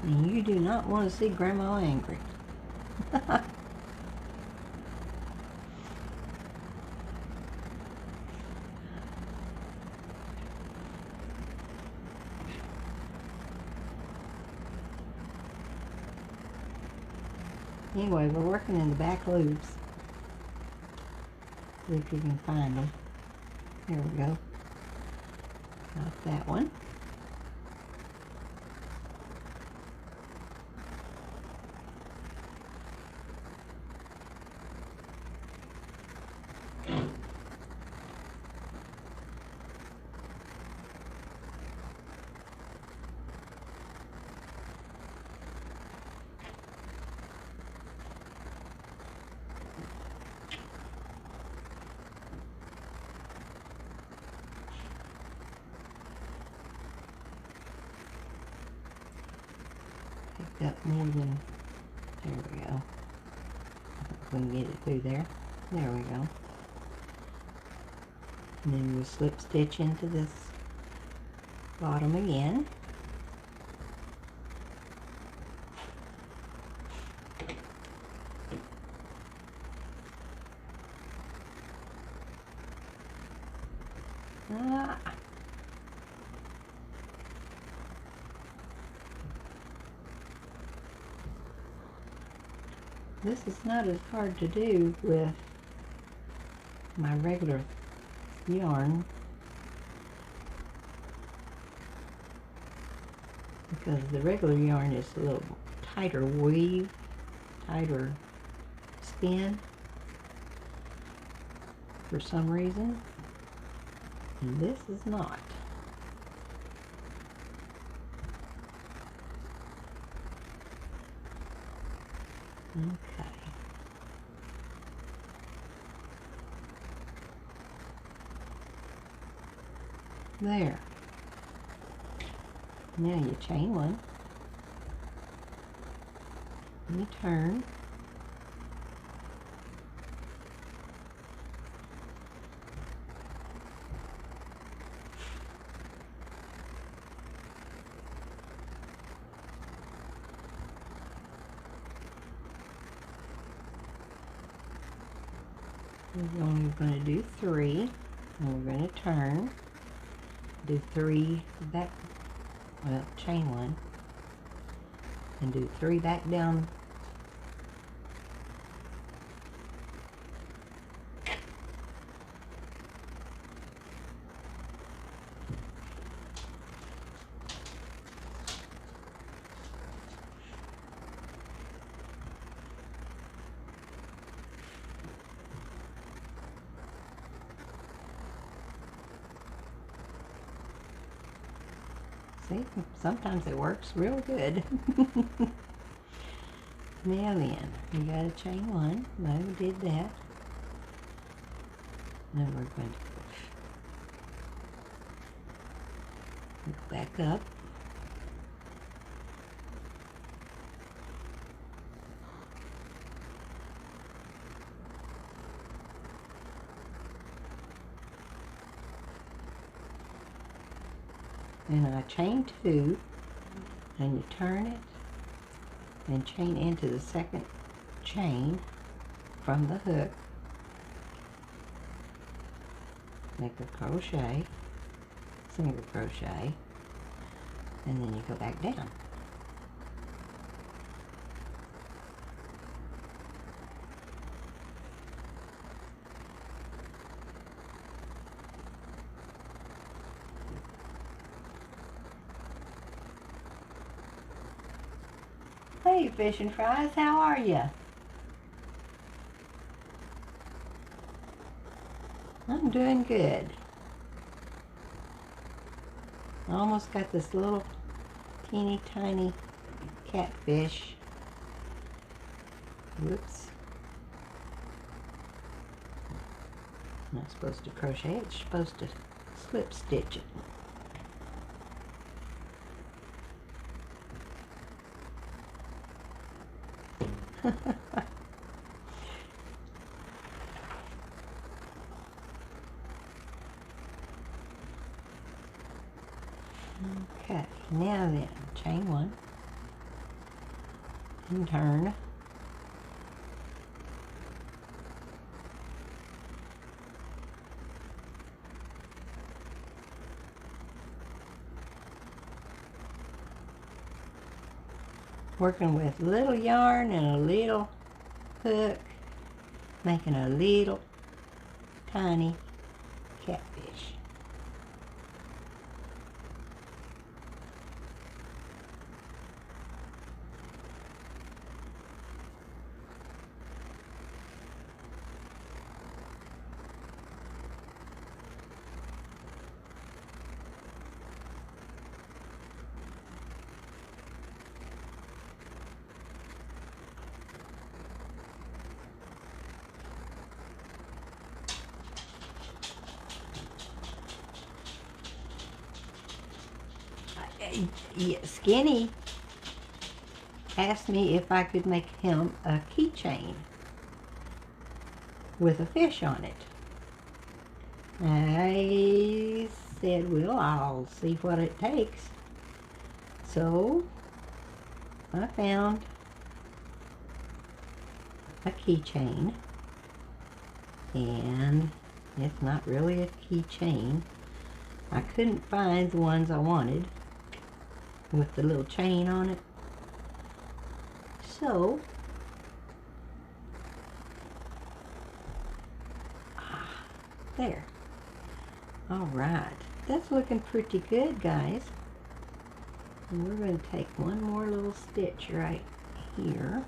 And you do not want to see Grandma angry. Anyway, we're working in the back loops. See if you can find them. There we go. Got that one. Picked up more than, there we go. I think we can get it through there. There we go. And then we'll slip stitch into this bottom again. This is not as hard to do with my regular yarn because the regular yarn is a little tighter weave, tighter spin for some reason, and this is not. Okay. There. Now you chain one. You turn. We're only going to do 3, and we're going to turn, do 3 back, well, chain 1, and do 3 back down. See, sometimes it works real good. Now then, you got to chain 1. Now we did that. Now we're going to go back up. And I chain 2, and you turn it and chain into the second chain from the hook, make a crochet, single crochet, and then you go back down. Hey, fish and fries, how are you? I'm doing good. I almost got this little teeny tiny catfish. Whoops. I'm not supposed to crochet it, it's supposed to slip stitch it. Okay, now then, chain 1 and turn. Working with little yarn and a little hook, making a little tiny catfish. Skinny asked me if I could make him a keychain with a fish on it. I said, well, I'll see what it takes. So I found a keychain, and it's not really a keychain. I couldn't find the ones I wanted with the little chain on it. So there. All right, that's looking pretty good, guys. And we're going to take one more little stitch right here.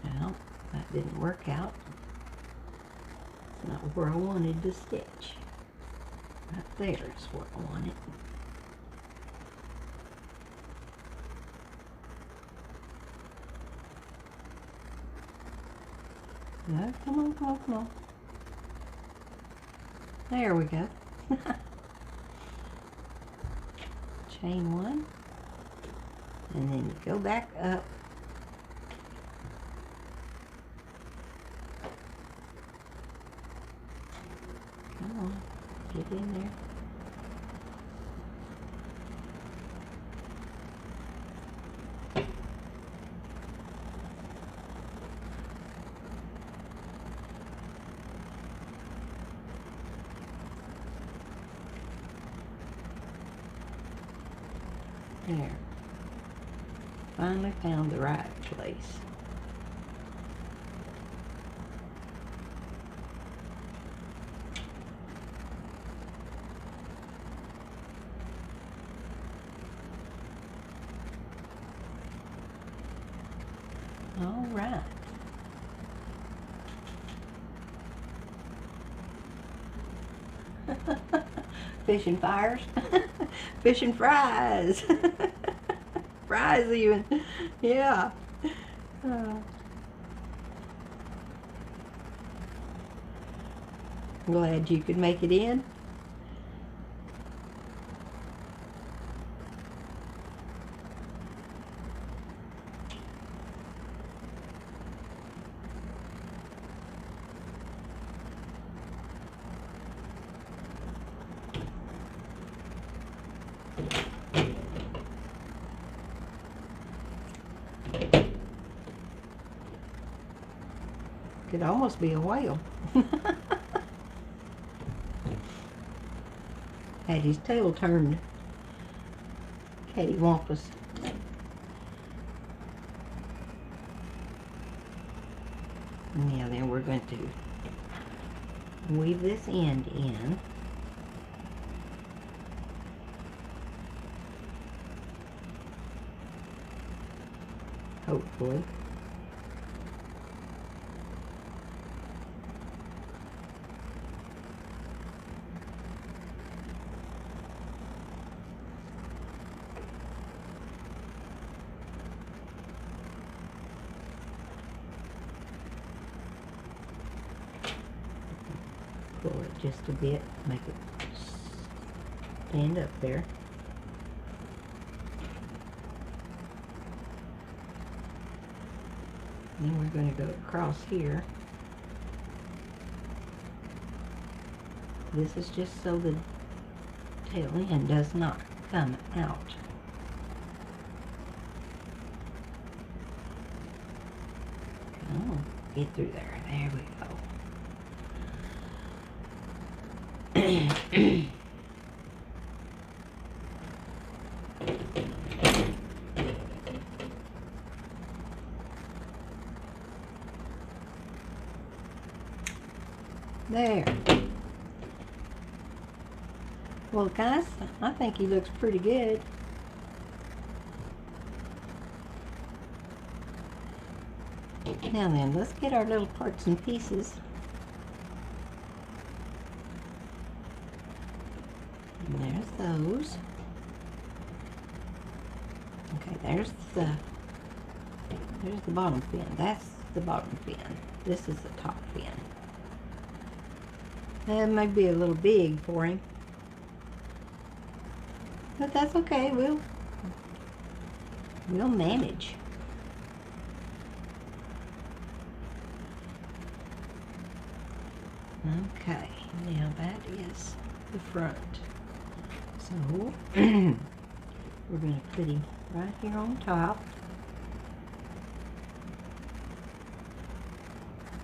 Well, that didn't work out. It's not where I wanted to stitch. Right there is where I want it. No, come on, come on, come on. There we go. Chain one, and then you go back up. Come on, get in there. There. Finally found the right place. All right. Fish and fires. Fish and fries. Fries even. Yeah. Glad you could make it in. Could almost be a whale. Had his tail turned cattywampus. Now then we're going to weave this end in. Hopefully. Pull it just a bit, make it stand up there. Then we're going to go across here. This is just so the tail end does not come out. Oh, get through there. There we go. There. Well, guys, I think he looks pretty good. Now then, let's get our little parts and pieces. And there's those. Okay, there's the bottom fin. That's the bottom fin. This is the top fin. That might be a little big for him, but that's okay. We'll manage. Okay, now that is the front. So we're going to put him right here on top.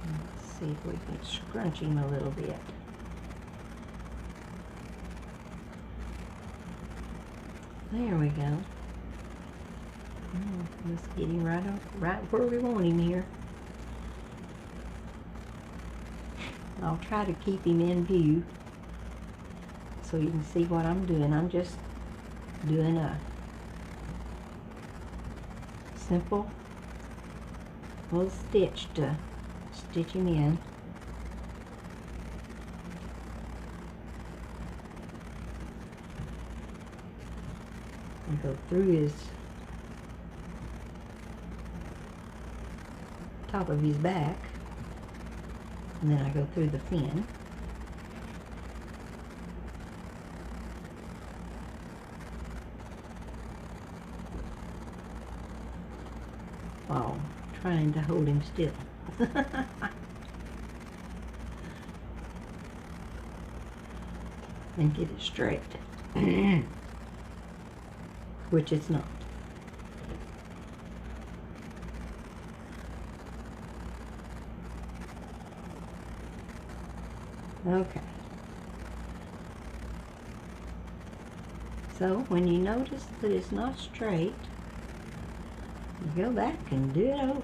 Let's see if we can scrunch him a little bit. There we go. Let's get him right where we want him here. I'll try to keep him in view so you can see what I'm doing. I'm just doing a simple little stitch to stitch him in. And go through his top of his back, and then I go through the fin. While trying to hold him still. And get it straight. Which it's not. Okay. So when you notice that it's not straight, you go back and do it over.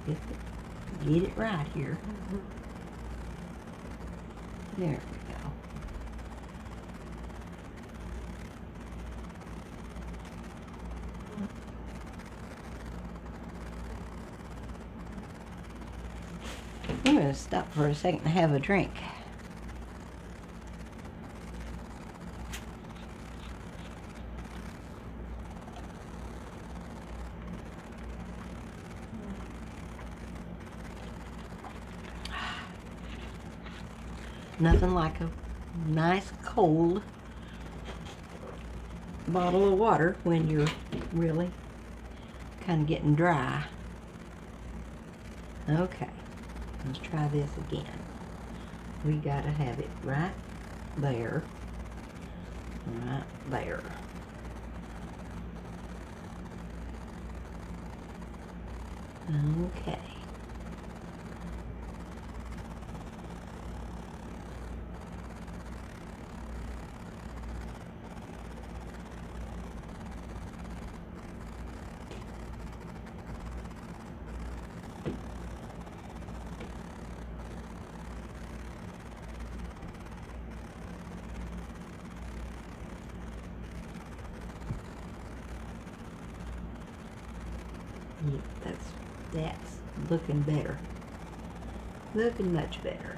Let's get it right here. There we go. I'm going to stop for a second and have a drink. Nothing like a nice cold bottle of water when you're really kind of getting dry. Okay, let's try this again. We gotta have it right there, right there. Okay. Yeah, that's looking better. Looking much better.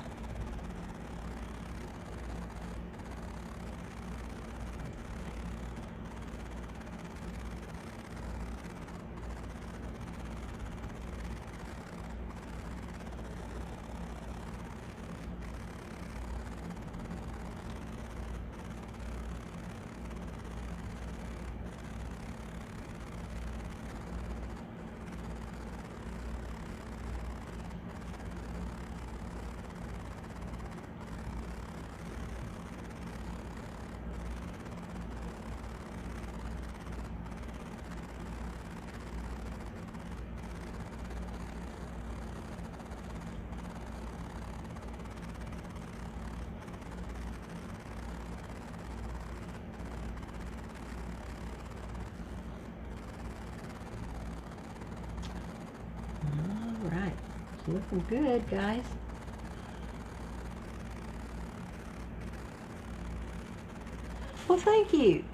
Looking good, guys. Well, thank you.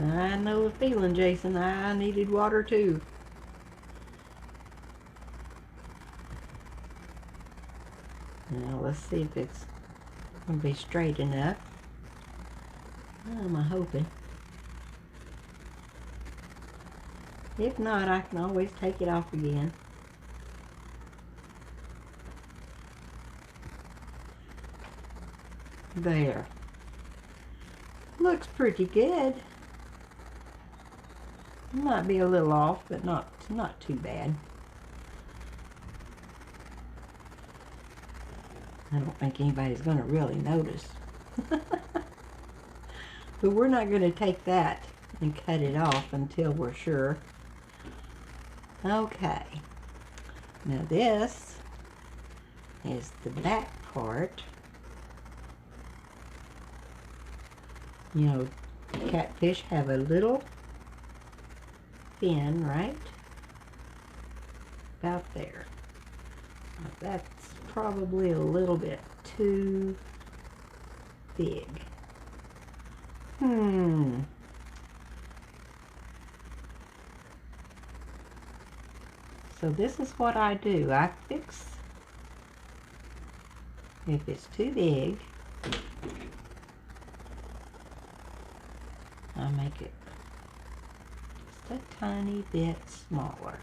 I know the feeling, Jason. I needed water too. Now let's see if it's going to be straight enough. I'm hoping. If not, I can always take it off again. There. Looks pretty good. Might be a little off, but not too bad. I don't think anybody's going to really notice. But we're not going to take that and cut it off until we're sure. Okay. Now this is the back part. You know, catfish have a little fin right about there. Now that's probably a little bit too big. So this is what I do. I fix if it's too big. I make it just a tiny bit smaller.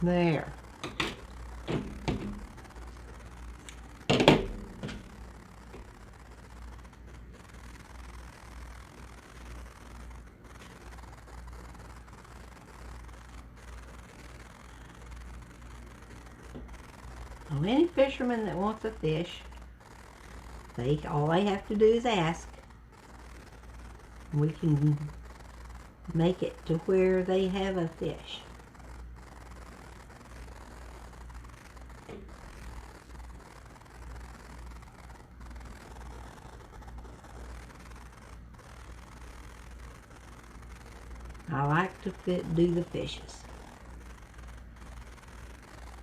There. Well, any fisherman that wants a fish, all they have to do is ask. We can make it to where they have a fish. I like to do the fishes.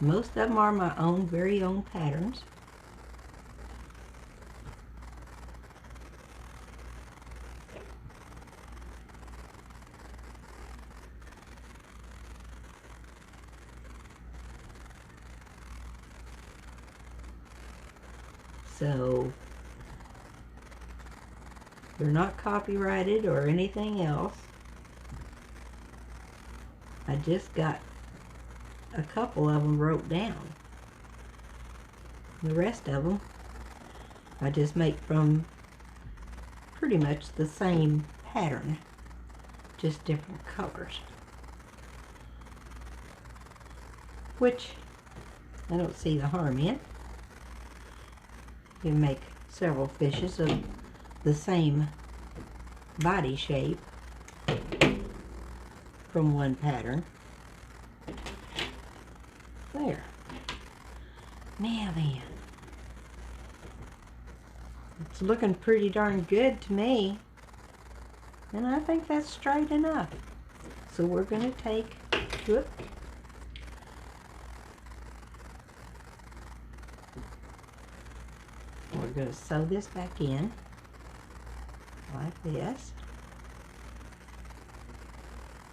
Most of them are my own, very own patterns. So they're not copyrighted or anything else. I just got a couple of them wrote down. The rest of them I just make from pretty much the same pattern, just different colors. Which I don't see the harm in. You can make several fishes of the same body shape from one pattern. There. Now then. It's looking pretty darn good to me. And I think that's straight enough. So we're going to take, whoop, we're going to sew this back in like this.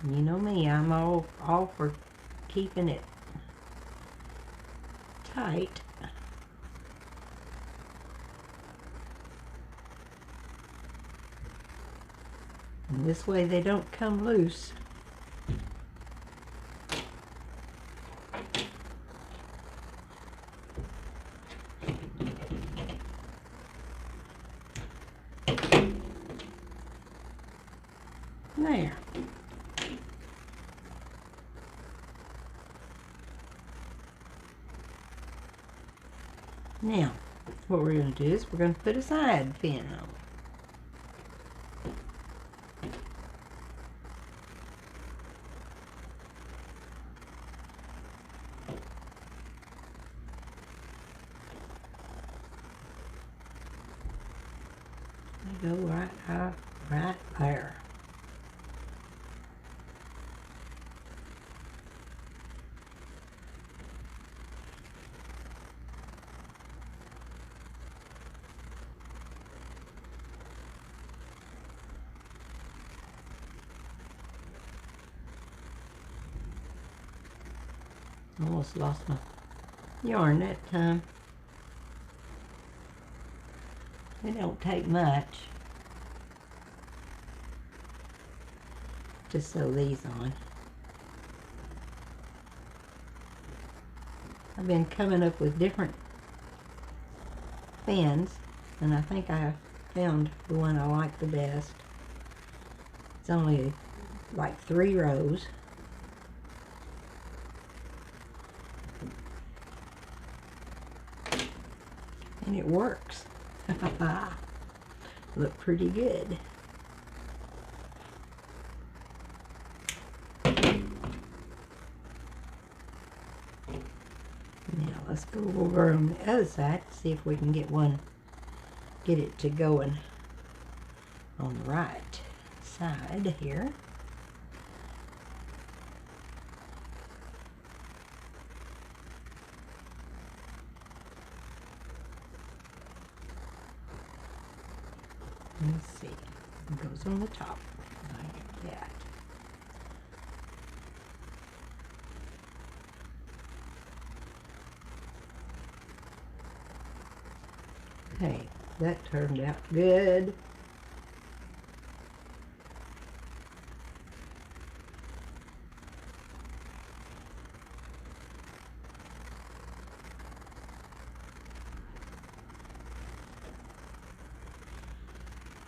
And you know me, I'm all for keeping it tight. And this way they don't come loose. There. Now, what we're going to do is we're going to put a side pin on. Go right out, right there. Almost lost my yarn that time. It don't take much to sew these on. I've been coming up with different fins, and I think I found the one I like the best. It's only like 3 rows. And it works. Look pretty good. Now let's go over on the other side to see if we can get it to going on the right side here. Let's see. It goes on the top like that. Hey, that turned out good.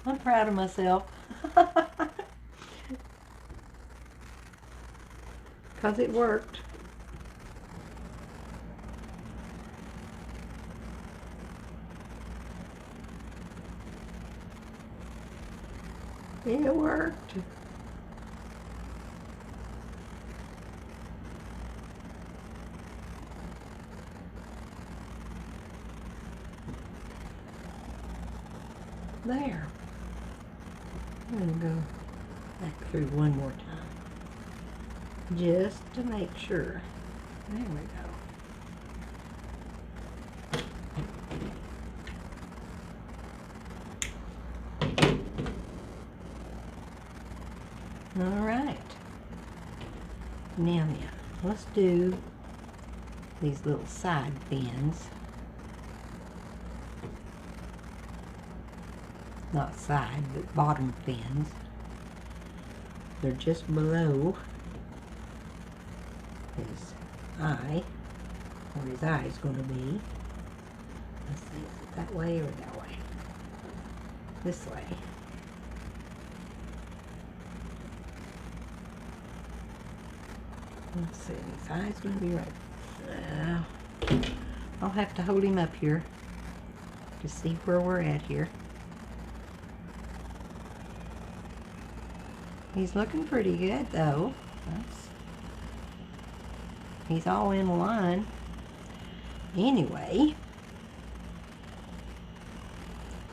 I'm proud of myself. Because it worked. It worked. There. I'm going to go back through one more time, just to make sure. There we go. All right. Now, let's do these little side fins. Not side, but bottom fins. They're just below his eye, where his eye is going to be. Let's see, is it that way or that way? This way. Let's see, his eye's going to be right. I'll have to hold him up here to see where we're at here. He's looking pretty good though. He's all in line. Anyway,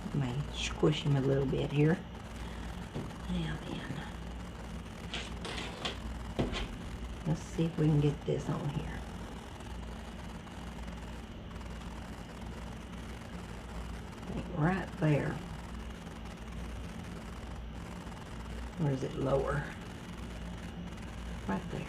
let me squish him a little bit here. Now then, let's see if we can get this on here. Right there. Or is it lower? Right there.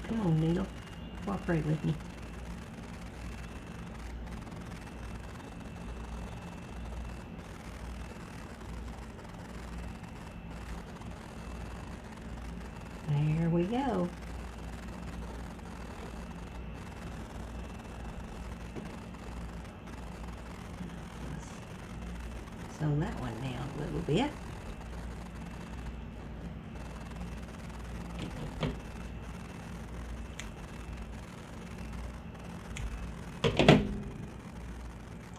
Come on, needle. Cooperate with me. There we go. Let's sew that one down a little bit.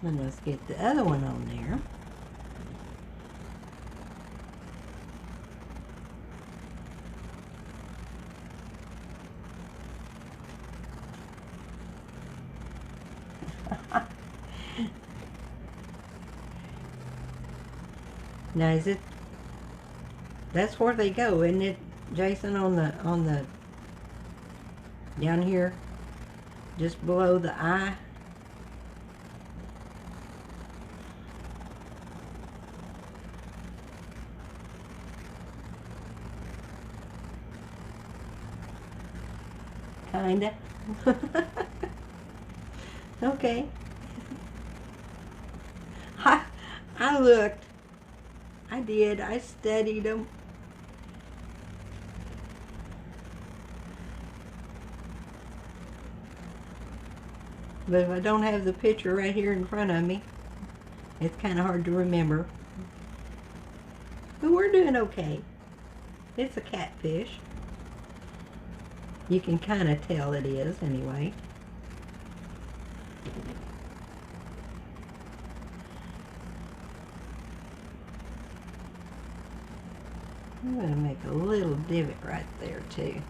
And let's get the other one on there. Now is it, that's where they go, isn't it, Jason, on the down here, just below the eye? Kinda. Okay. I looked. I did. I studied them. But if I don't have the picture right here in front of me, it's kind of hard to remember. But we're doing okay. It's a catfish. You can kind of tell it is, anyway. I'm going to make a little divot right there, too.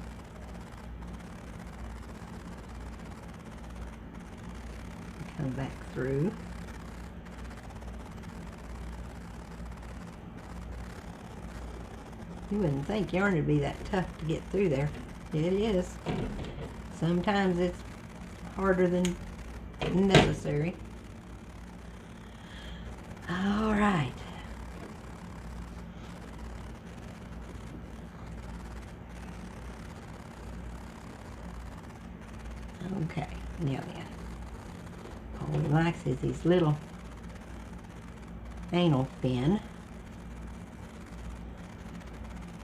Come back through. You wouldn't think yarn would be that tough to get through there. It is. Sometimes it's harder than necessary. All right. Okay, now yeah. All he likes is these little anal fin.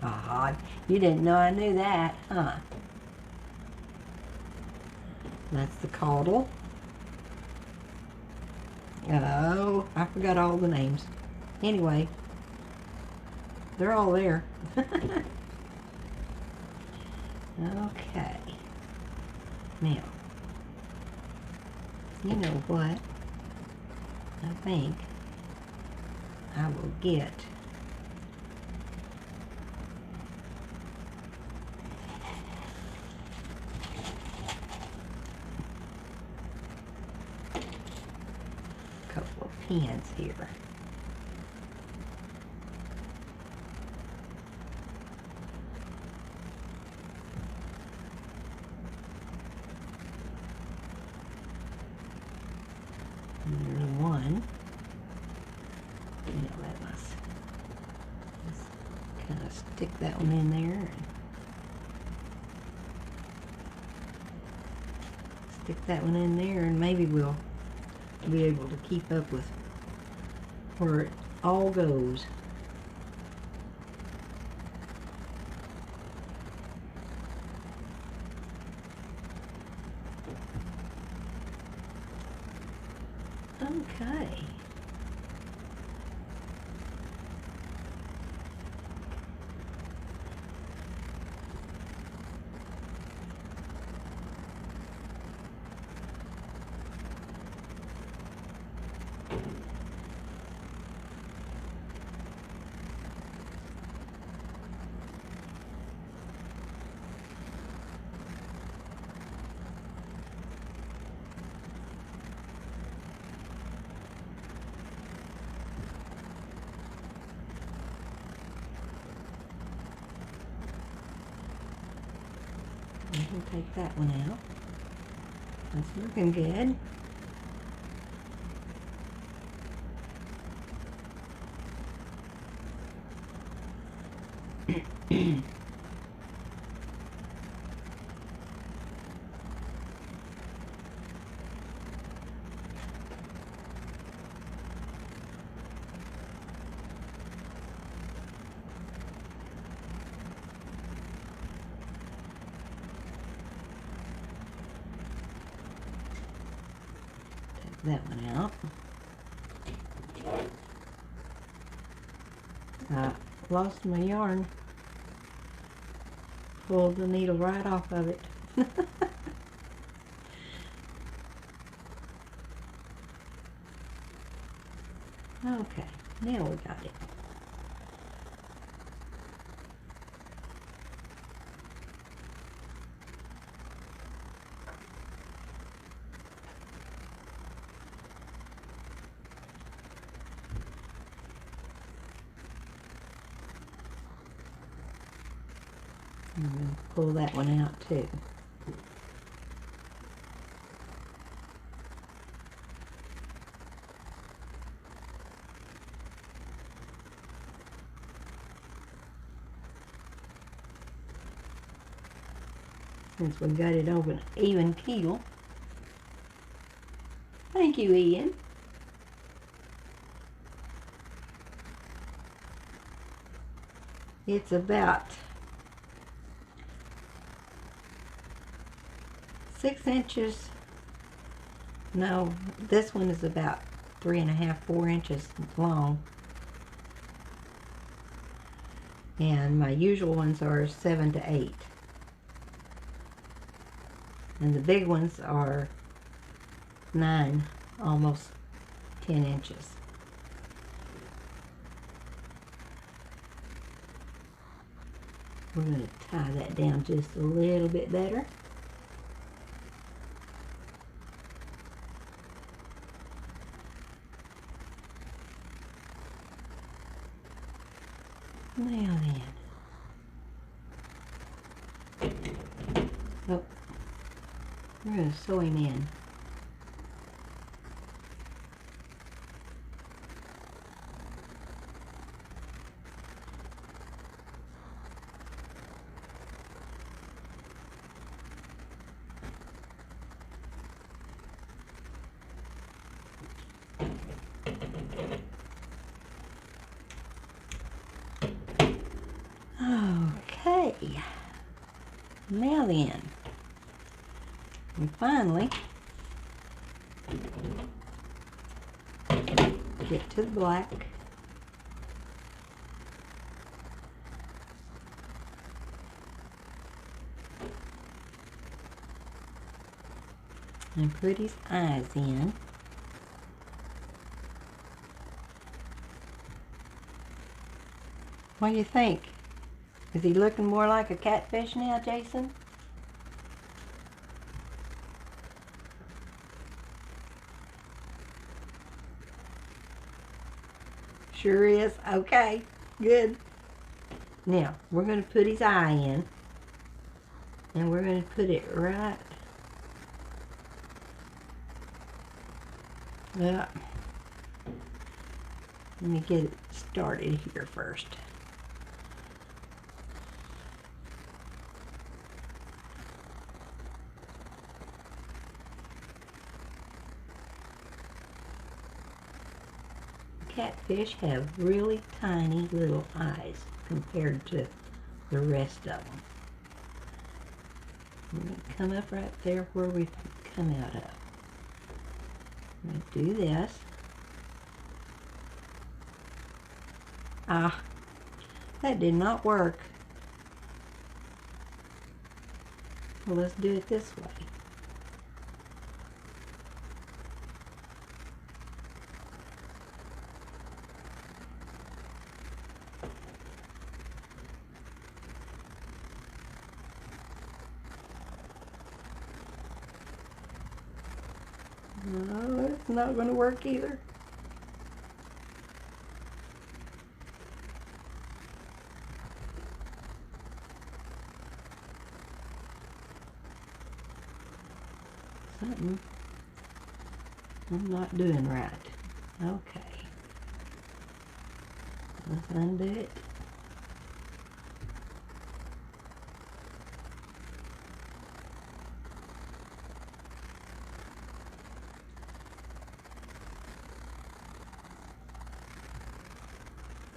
Ah, you didn't know I knew that, huh? That's the caudal. Oh, I forgot all the names. Anyway, they're all there. Okay. Now, you know what? I think I will get a couple of pins here. There's one. Let's kind of stick that one in there. And stick that one in there, and maybe we'll be able to keep up with where it all goes. Okay. We'll take that one out. That's looking good. That one out. I lost my yarn. Pulled the needle right off of it. Okay, now we got it. I'm going to pull that one out too. Since we got it over an even keel. Thank you, Ian. It's about 6 inches. No, this one is about 3.5, 4 inches long. And my usual ones are 7 to 8. And the big ones are 9, almost 10 inches. We're going to tie that down just a little bit better. Now then. Oh, we're going to sew him in. Okay, now then, and finally, get to the black. And put his eyes in. What do you think? Is he looking more like a catfish now, Jason? Sure is. Okay, good. Now, we're going to put his eye in. And we're going to put it right... Let me get it started here first. Catfish have really tiny little eyes compared to the rest of them. We're going to come up right there where we come out of. I'm going to do this. Ah, that did not work. Well, let's do it this way. No, it's not going to work either. Something I'm not doing right. Okay. Let's undo it.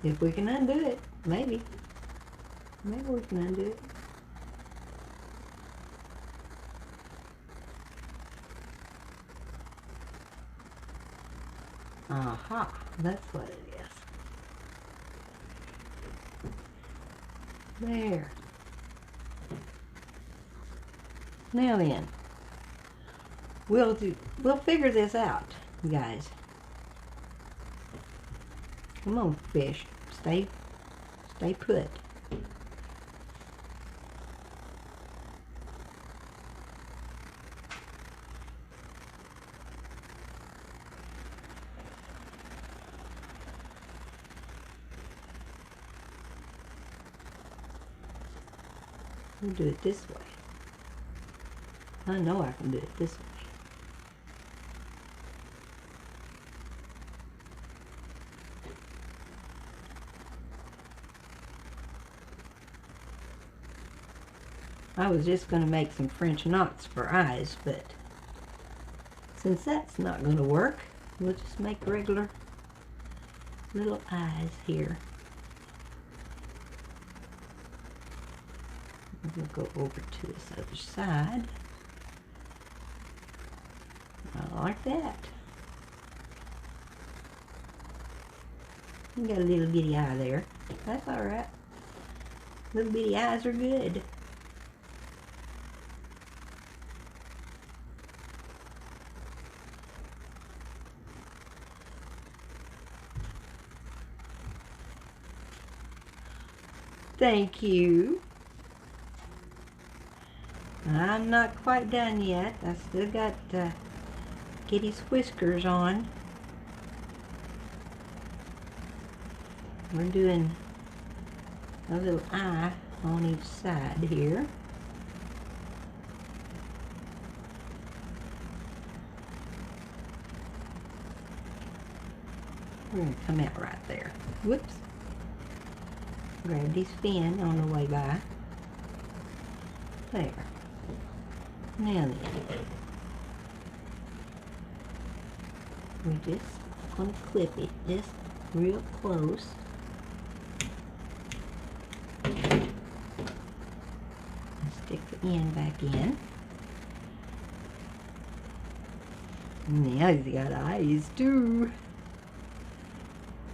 If we can undo it, maybe. Maybe we can undo it. Aha, that's what it is. There. Now then, we'll figure this out, guys. Come on, fish. Stay put. We'll do it this way. I know I can do it this way. I was just going to make some French knots for eyes, but since that's not going to work, we'll just make regular little eyes here. We'll go over to this other side. I like that. You got a little bitty eye there. That's alright. Little bitty eyes are good. Thank you. I'm not quite done yet. I still got Kitty's whiskers on. We're doing a little eye on each side here. We're going to come out right there. Whoops. Grab his fin on the way by. There. Now then, we're just going to clip it just real close. And stick the end back in. Now he's got eyes too.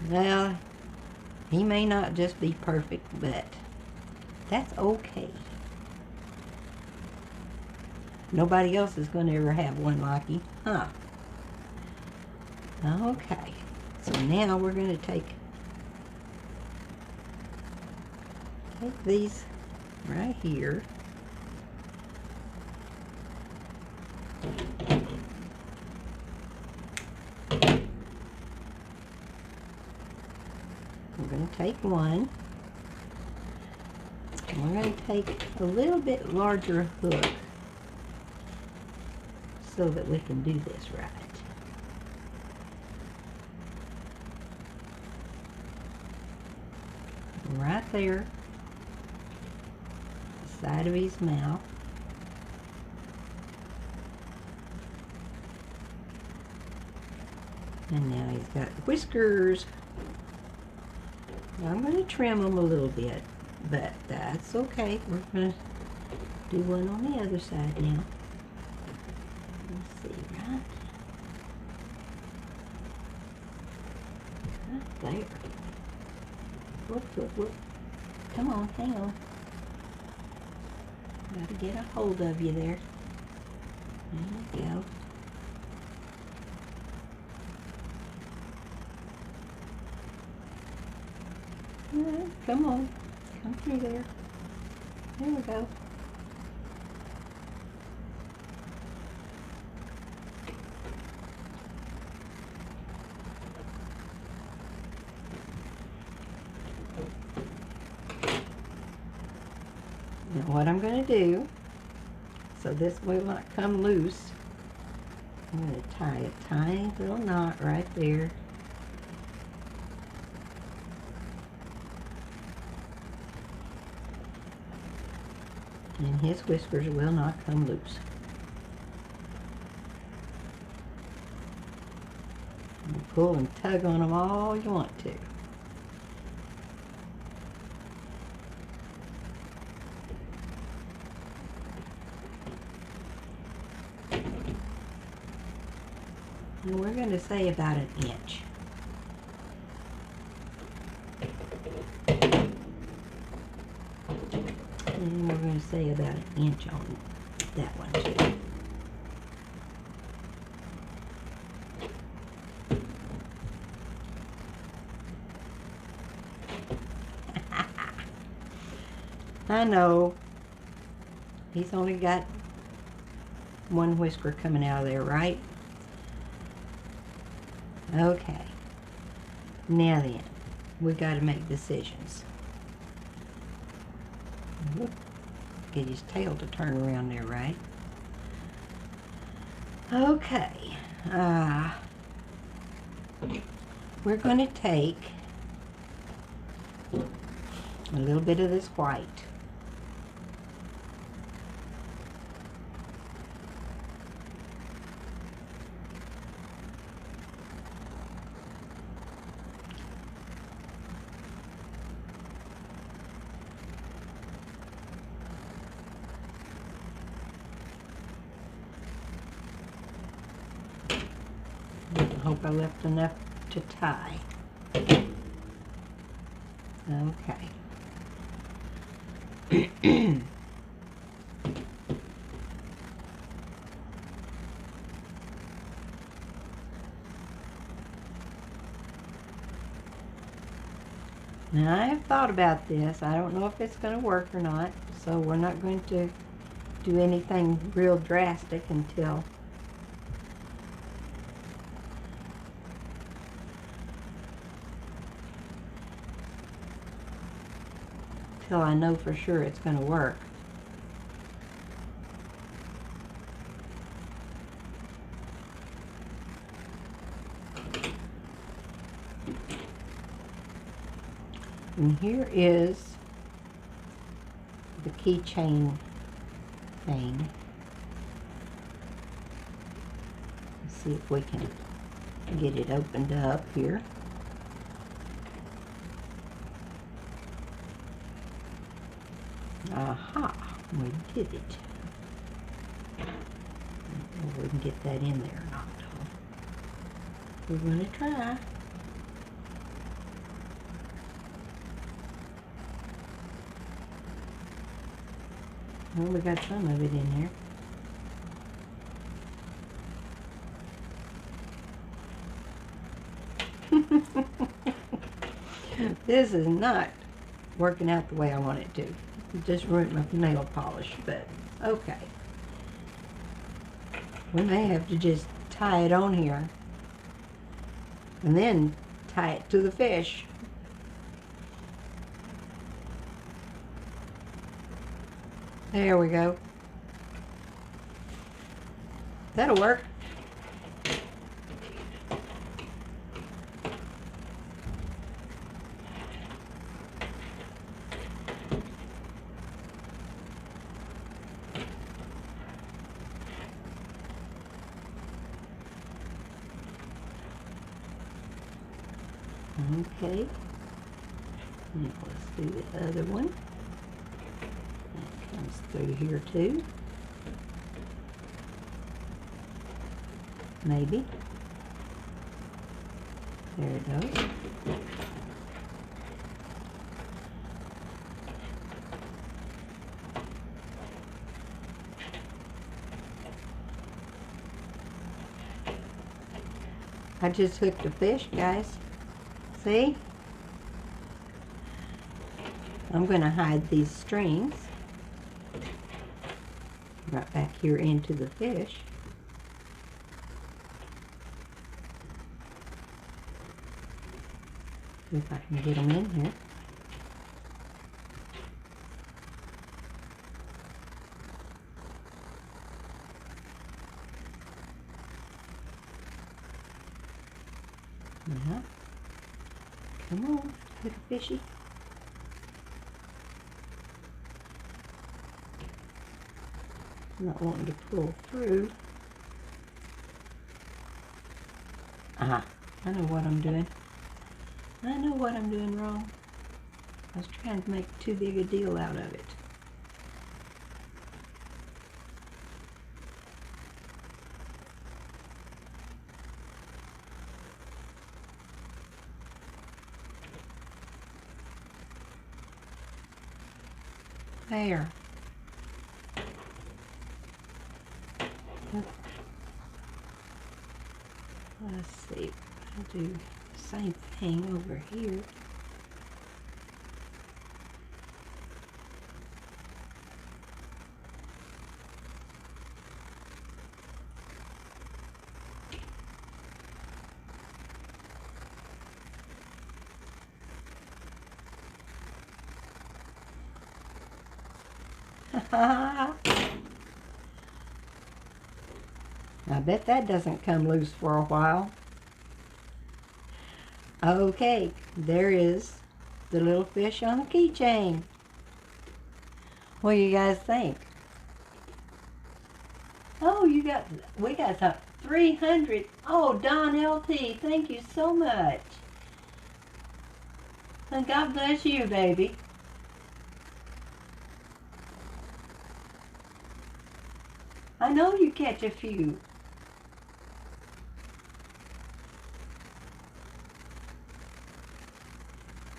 Well, he may not just be perfect, but that's okay. Nobody else is going to ever have one like him, huh? Okay, so now we're going to take these right here. We're going to take one, and we're going to take a little bit larger hook so that we can do this right. Right there, the side of his mouth. And now he's got whiskers. I'm going to trim them a little bit, but that's okay. We're going to do one on the other side now. Let's see, right there. Whoop, whoop, whoop. Come on, hang on. Got to get a hold of you there. There you go. Right, come on. Come through there. There we go. Now what I'm going to do, so this will not come loose, I'm going to tie a tiny little knot right there. And his whiskers will not come loose. You pull and tug on them all you want to. And we're going to say about an inch. And we're going to say about an inch on that one too. I know. He's only got one whisker coming out of there, right? Okay. Now then, we got to make decisions. get his tail to turn around there, right? Okay. We're going to take a little bit of this white. I hope I left enough to tie. Okay. Now I've thought about this. I don't know if it's going to work or not, so we're not going to do anything real drastic until I know for sure it's going to work. And here is the keychain thing. Let's see if we can get it opened up here. Aha, we did it. I don't know if we can get that in there or not. We're going to try. Well, we got some of it in there. This is not working out the way I want it to. It just ruined my nail polish, but okay. We may have to just tie it on here and then tie it to the fish. There we go. That'll work. Okay. Now let's do the other one. That comes through here too. Maybe. There it goes. I just hooked a fish, guys. See? I'm going to hide these strings right back here into the fish. See if I can get them in here. Now, come on, little fishy. I'm not wanting to pull through. Aha, I know what I'm doing. I know what I'm doing wrong. I was trying to make too big a deal out of it. There. Let's see. I'll do the same thing over here. I bet that doesn't come loose for a while. Okay, there is the little fish on the keychain. What do you guys think? Oh, we got some 300. Oh, Don LT, thank you so much. And God bless you, baby. I know you catch a few.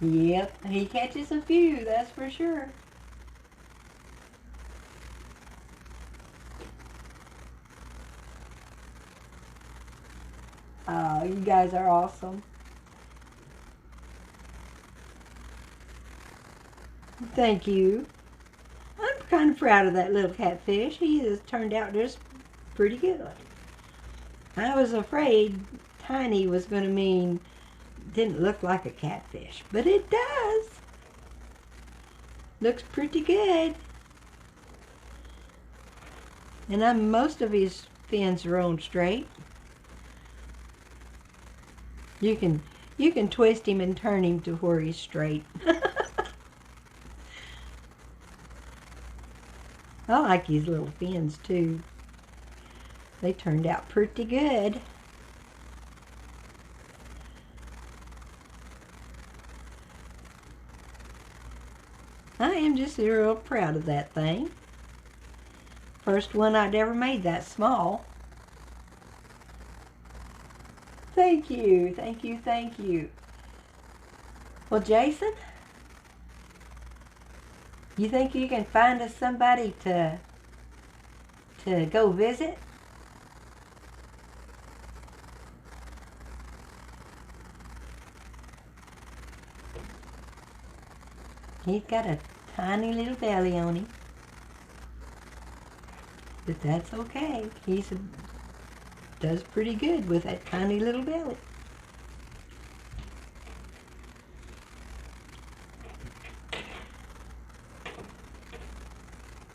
Yep, he catches a few, that's for sure. Oh, you guys are awesome. Thank you. I'm kind of proud of that little catfish. He has turned out just pretty good. I was afraid tiny was going to mean didn't look like a catfish, but it does. Looks pretty good. And most of his fins are on straight. You can twist him and turn him to where he's straight. I like his little fins too. They turned out pretty good. I am just real proud of that thing. First one I'd ever made that small. Thank you, thank you, thank you. Well, Jason, you think you can find us somebody to go visit? He's got a tiny little belly on him. But that's okay. Does pretty good with that tiny little belly.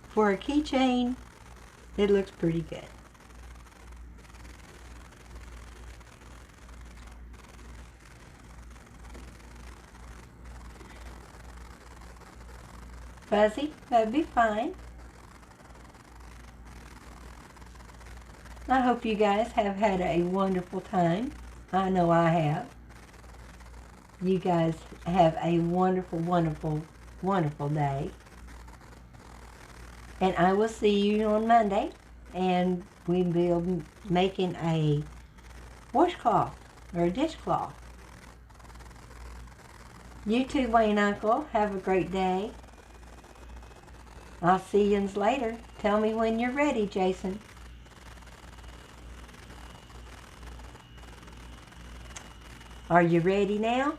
For a keychain, it looks pretty good. Fuzzy, that'd be fine. I hope you guys have had a wonderful time. I know I have. You guys have a wonderful, wonderful, wonderful day. And I will see you on Monday. And we'll be making a washcloth or a dishcloth. You too, Wayne Uncle. Have a great day. I'll see you later. Tell me when you're ready, Jason. Are you ready now?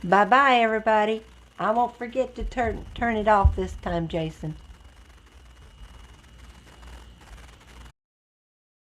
Bye-bye, everybody. I won't forget to turn it off this time, Jason.